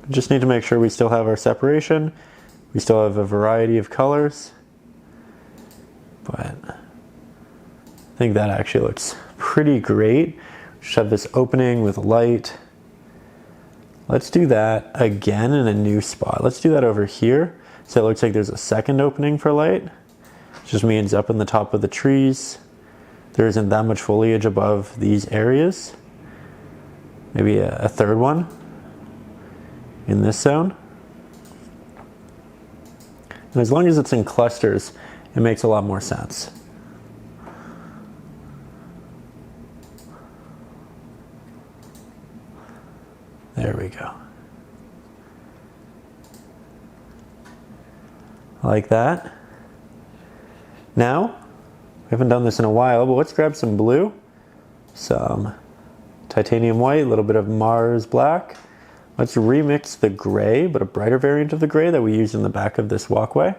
Just need to make sure we still have our separation. We still have a variety of colors, but I think that actually looks pretty great. Just have this opening with light. Let's do that again in a new spot. Let's do that over here. So it looks like there's a second opening for light. It just means up in the top of the trees, there isn't that much foliage above these areas. Maybe a third one in this zone. And as long as it's in clusters, it makes a lot more sense. There we go. Like that. Now, we haven't done this in a while, but let's grab some blue, some titanium white, a little bit of Mars black. Let's remix the gray, but a brighter variant of the gray that we used in the back of this walkway.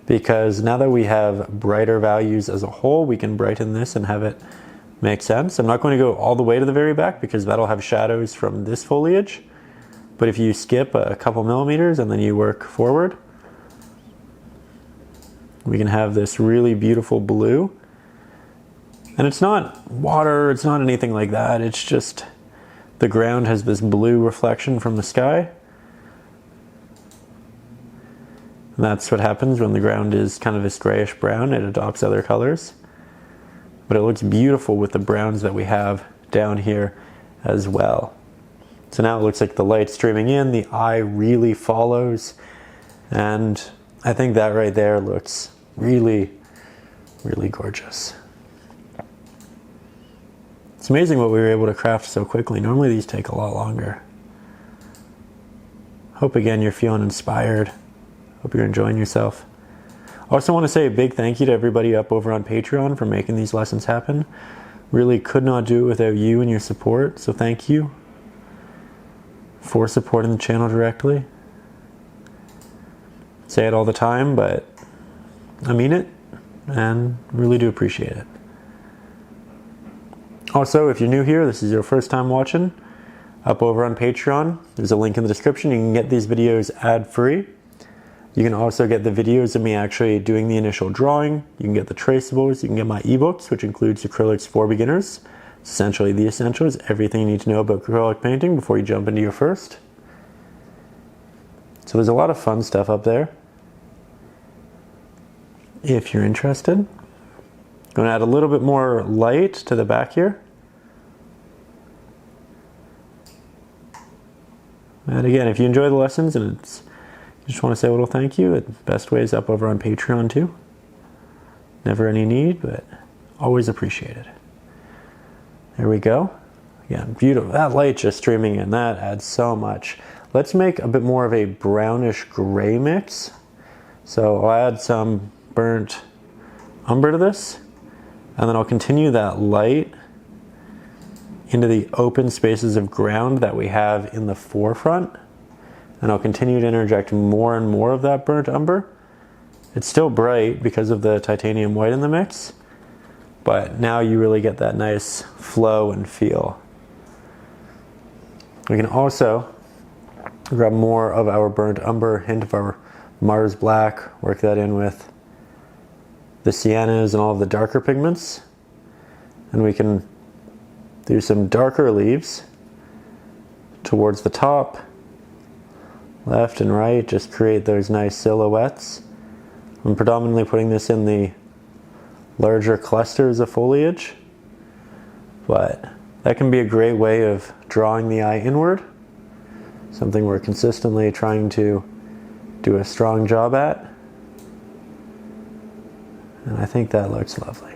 Because now that we have brighter values as a whole, we can brighten this and have it make sense. I'm not going to go all the way to the very back because that'll have shadows from this foliage. But if you skip a couple millimeters and then you work forward, we can have this really beautiful blue. And it's not water, it's not anything like that. It's just the ground has this blue reflection from the sky. And that's what happens when the ground is kind of this grayish brown. It adopts other colors. But it looks beautiful with the browns that we have down here as well. So now it looks like the light streaming in, the eye really follows, and I think that right there looks really, really gorgeous. It's amazing what we were able to craft so quickly. Normally these take a lot longer. Hope again you're feeling inspired. Hope you're enjoying yourself. I also want to say a big thank you to everybody up over on Patreon for making these lessons happen. Really could not do it without you and your support, so thank you. for supporting the channel directly. Say it all the time, but I mean it and really do appreciate it. Also, if you're new here, this is your first time watching, up over on Patreon, there's a link in the description. You can get these videos ad-free. You can also get the videos of me actually doing the initial drawing. You can get the traceables. You can get my ebooks, which includes Acrylics for Beginners. It's essentially the essentials, everything you need to know about acrylic painting before you jump into your first. So there's a lot of fun stuff up there. If you're interested. I'm going to add a little bit more light to the back here. And again, if you enjoy the lessons and you just want to say a little thank you, the best way is up over on Patreon too. Never any need, but always appreciated. There we go. Again, beautiful. That light just streaming in, that adds so much. Let's make a bit more of a brownish gray mix. So I'll add some burnt umber to this, and then I'll continue that light into the open spaces of ground that we have in the forefront, and I'll continue to interject more and more of that burnt umber. It's still bright because of the titanium white in the mix, but now you really get that nice flow and feel. We can also grab more of our burnt umber, hint of our Mars black, work that in with the Siennas and all of the darker pigments, and we can do some darker leaves towards the top, left and right, just create those nice silhouettes. I'm predominantly putting this in the larger clusters of foliage, but that can be a great way of drawing the eye inward, something we're consistently trying to do a strong job at, and I think that looks lovely.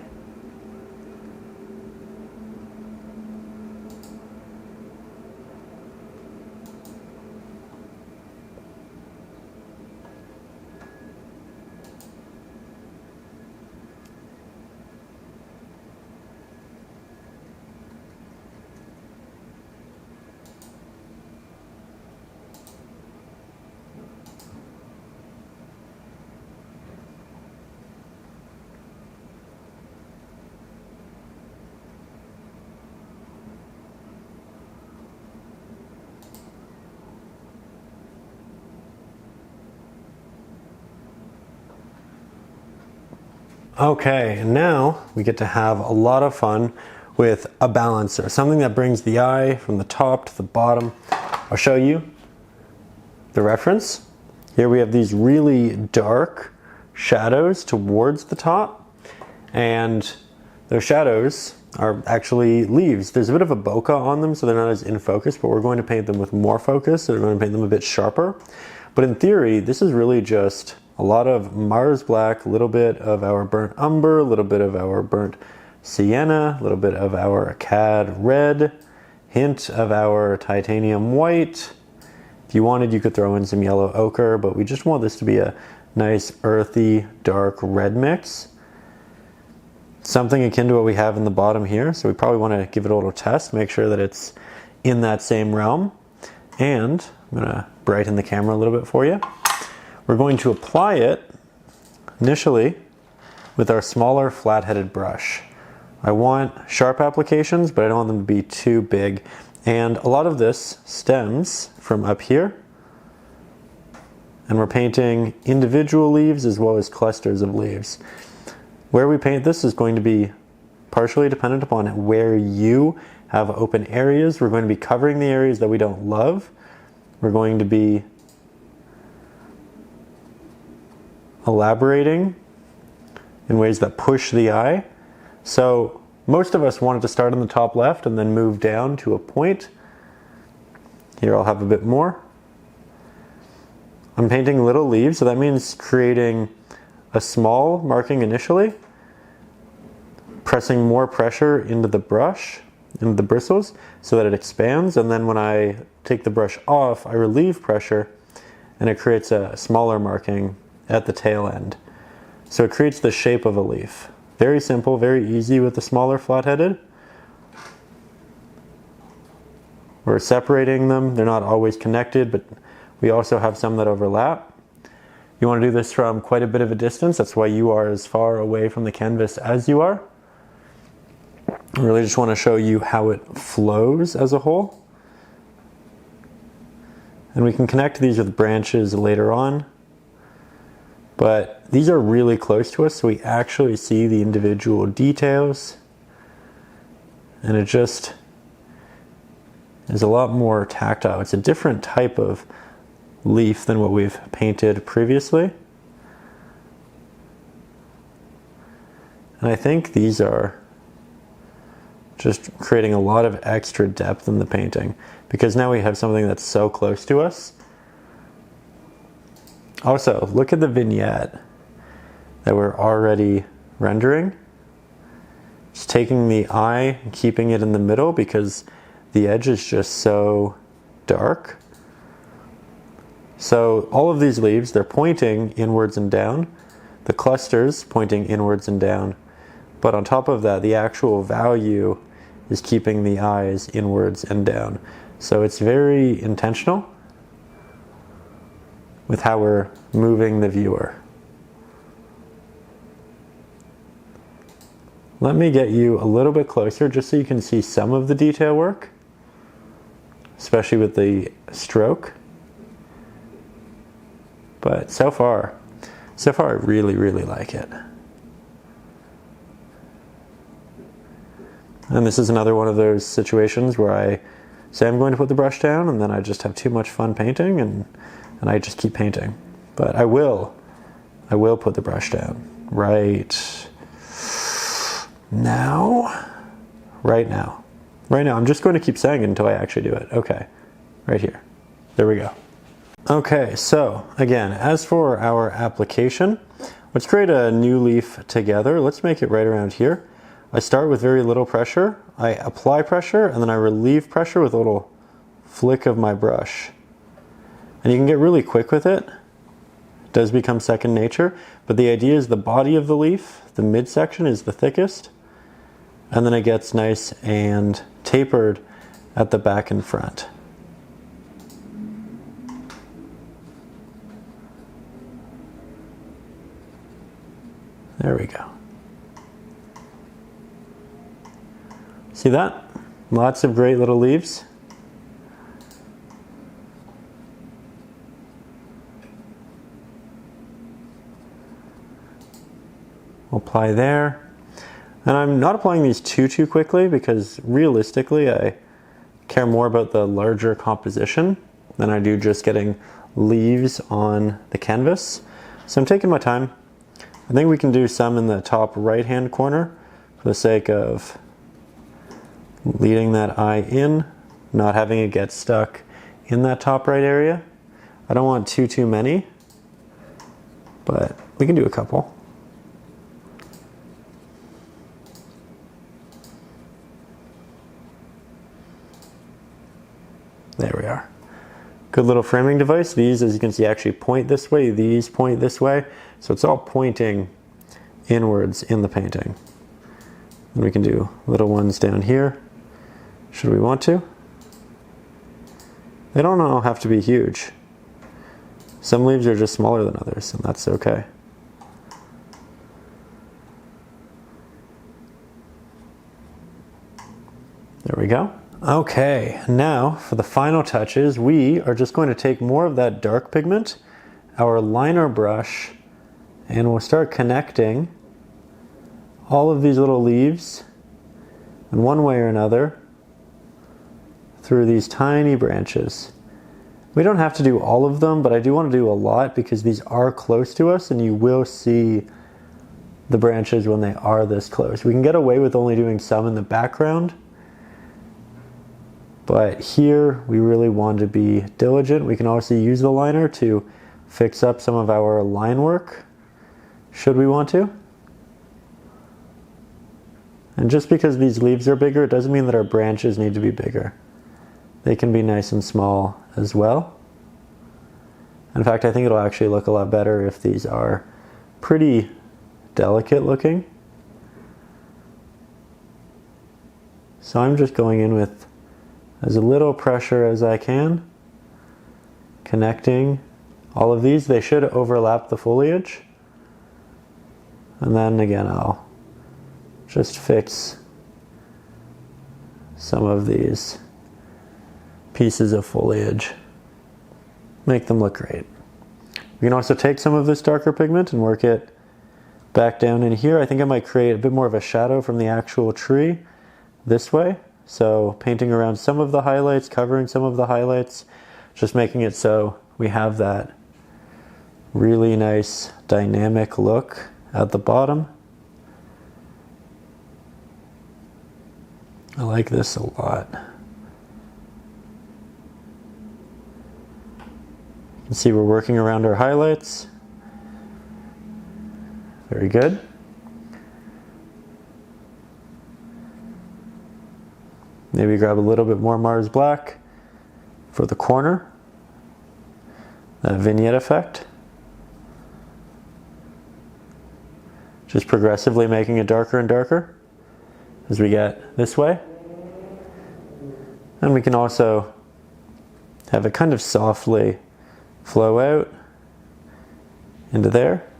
Okay, and now we get to have a lot of fun with a balancer, something that brings the eye from the top to the bottom. I'll show you the reference. Here we have these really dark shadows towards the top, and those shadows are actually leaves. There's a bit of a bokeh on them, so they're not as in focus, but we're going to paint them with more focus, so we're going to paint them a bit sharper. But in theory, this is really just a lot of Mars black, a little bit of our burnt umber, a little bit of our burnt sienna, a little bit of our cad red, hint of our titanium white. If you wanted, you could throw in some yellow ochre, but we just want this to be a nice earthy, dark red mix. Something akin to what we have in the bottom here, so we probably want to give it a little test, make sure that it's in that same realm. And I'm going to brighten the camera a little bit for you. We're going to apply it initially with our smaller flat-headed brush. I want sharp applications, but I don't want them to be too big. And a lot of this stems from up here. And we're painting individual leaves as well as clusters of leaves. Where we paint this is going to be partially dependent upon where you have open areas. We're going to be covering the areas that we don't love. We're going to be elaborating in ways that push the eye. So most of us wanted to start on the top left and then move down to a point. Here I'll have a bit more. I'm painting little leaves, so that means creating a small marking initially, pressing more pressure into the brush, into the bristles, so that it expands, and then when I take the brush off, I relieve pressure and it creates a smaller marking at the tail end. So it creates the shape of a leaf. Very simple, very easy with the smaller flat-headed. we're separating them. They're not always connected, but we also have some that overlap. You want to do this from quite a bit of a distance. That's why you are as far away from the canvas as you are. I really just want to show you how it flows as a whole. And we can connect these with branches later on. But these are really close to us, so we actually see the individual details. And it just is a lot more tactile. It's a different type of leaf than what we've painted previously. And I think these are just creating a lot of extra depth in the painting, because now we have something that's so close to us. Also, look at the vignette that we're already rendering. Just taking the eye and keeping it in the middle because the edge is just so dark. So all of these leaves, they're pointing inwards and down. The clusters pointing inwards and down. But on top of that, the actual value is keeping the eyes inwards and down. So it's very intentional with how we're moving the viewer. Let me get you a little bit closer just so you can see some of the detail work, especially with the stroke. But so far I really, really like it. And this is another one of those situations where I say I'm going to put the brush down and then I just have too much fun painting and I just keep painting. But I will put the brush down right now. Right now. I'm just going to keep saying it until I actually do it. Okay, right here. There we go. Okay, so again, as for our application, let's create a new leaf together. Let's make it right around here. I start with very little pressure. I apply pressure and then I relieve pressure with a little flick of my brush. And you can get really quick with it. It does become second nature, but the idea is the body of the leaf, the midsection is the thickest, and then it gets nice and tapered at the back and front. There we go. See that? Lots of great little leaves. Apply there. And I'm not applying these too quickly because realistically I care more about the larger composition than I do just getting leaves on the canvas. So I'm taking my time. I think we can do some in the top right hand corner for the sake of leading that eye in, not having it get stuck in that top right area. I don't want too many, but we can do a couple. There we are. Good little framing device. These, as you can see, actually point this way. These point this way. So it's all pointing inwards in the painting. And we can do little ones down here, should we want to. They don't all have to be huge. Some leaves are just smaller than others, and that's okay. There we go. Okay, now for the final touches, we are just going to take more of that dark pigment, our liner brush, and we'll start connecting all of these little leaves in one way or another through these tiny branches. We don't have to do all of them, but I do want to do a lot because these are close to us and you will see the branches when they are this close. We can get away with only doing some in the background, but here we really want to be diligent. We can also use the liner to fix up some of our line work, should we want to. And just because these leaves are bigger, it doesn't mean that our branches need to be bigger. They can be nice and small as well. In fact, I think it'll actually look a lot better if these are pretty delicate looking. So I'm just going in with as little pressure as I can, connecting all of these. They should overlap the foliage. And then again, I'll just fix some of these pieces of foliage, make them look great. We can also take some of this darker pigment and work it back down in here. I think I might create a bit more of a shadow from the actual tree this way. So painting around some of the highlights, covering some of the highlights, just making it so we have that really nice dynamic look at the bottom. I like this a lot. You can see we're working around our highlights. Very good. Maybe grab a little bit more Mars Black for the corner. That vignette effect. Just progressively making it darker and darker as we get this way. And we can also have it kind of softly flow out into there.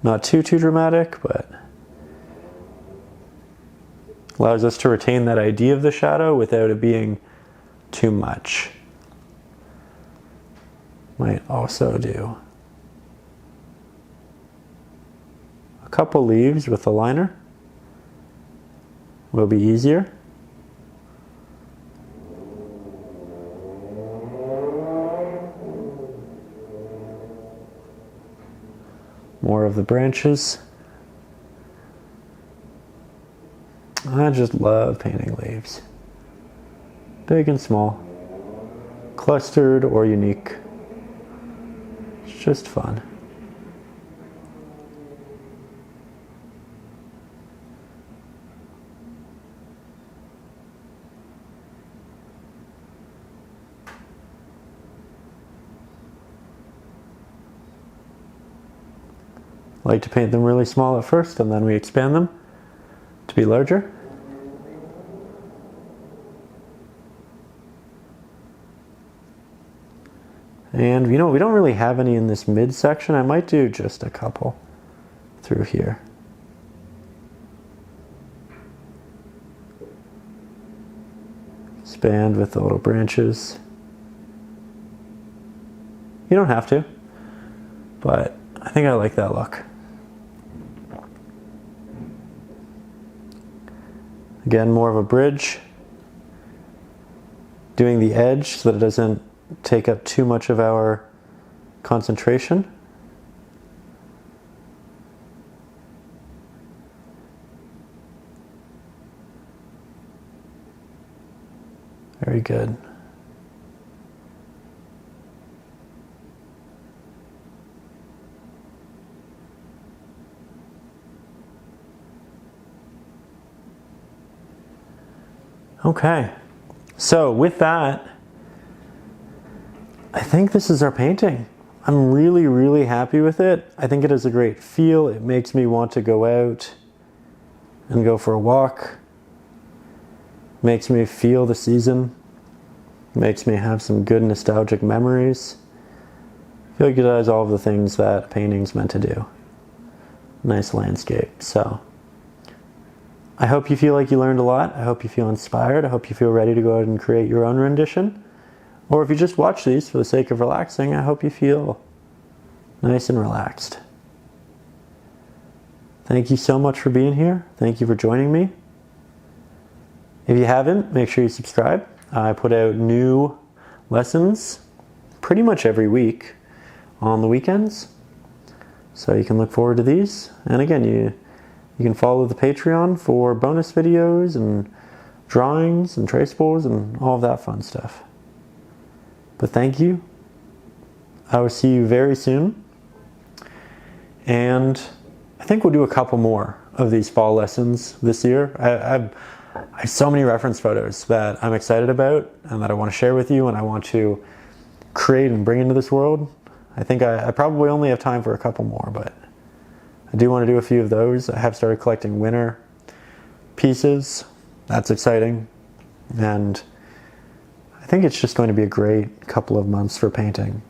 Not too dramatic, but allows us to retain that idea of the shadow without it being too much. Might also do a couple leaves with a liner. Will be easier. More of the branches. I just love painting leaves. Big and small. Clustered or unique. It's just fun. I like to paint them really small at first and then we expand them to be larger. And you know, we don't really have any in this midsection. I might do just a couple through here. Expand with the little branches. You don't have to, but I think I like that look. Again, more of a bridge. Doing the edge so that it doesn't take up too much of our concentration. Very good. Okay, so with that, I think this is our painting. I'm really happy with it. I think it has a great feel. It makes me want to go out and go for a walk. Makes me feel the season. Makes me have some good nostalgic memories. I feel like it does all of the things that a painting's meant to do. Nice landscape, so. I hope you feel like you learned a lot. I hope you feel inspired. I hope you feel ready to go out and create your own rendition. Or if you just watch these for the sake of relaxing, I hope you feel nice and relaxed. Thank you so much for being here. Thank you for joining me. If you haven't, make sure you subscribe. I put out new lessons pretty much every week on the weekends. So you can look forward to these. And again, you can follow the Patreon for bonus videos and drawings and traceables and all of that fun stuff. But thank you. I will see you very soon. And I think we'll do a couple more of these fall lessons this year. I have so many reference photos that I'm excited about and that I want to share with you and I want to create and bring into this world. I think I probably only have time for a couple more, but I do want to do a few of those. I have started collecting winter pieces. That's exciting. And think it's just going to be a great couple of months for painting.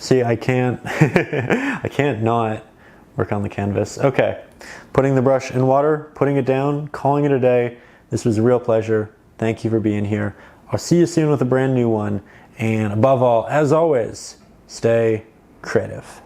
See, I can't, I can't not work on the canvas. Okay, putting the brush in water, putting it down, calling it a day. This was a real pleasure. Thank you for being here. I'll see you soon with a brand new one. And above all, as always, stay creative.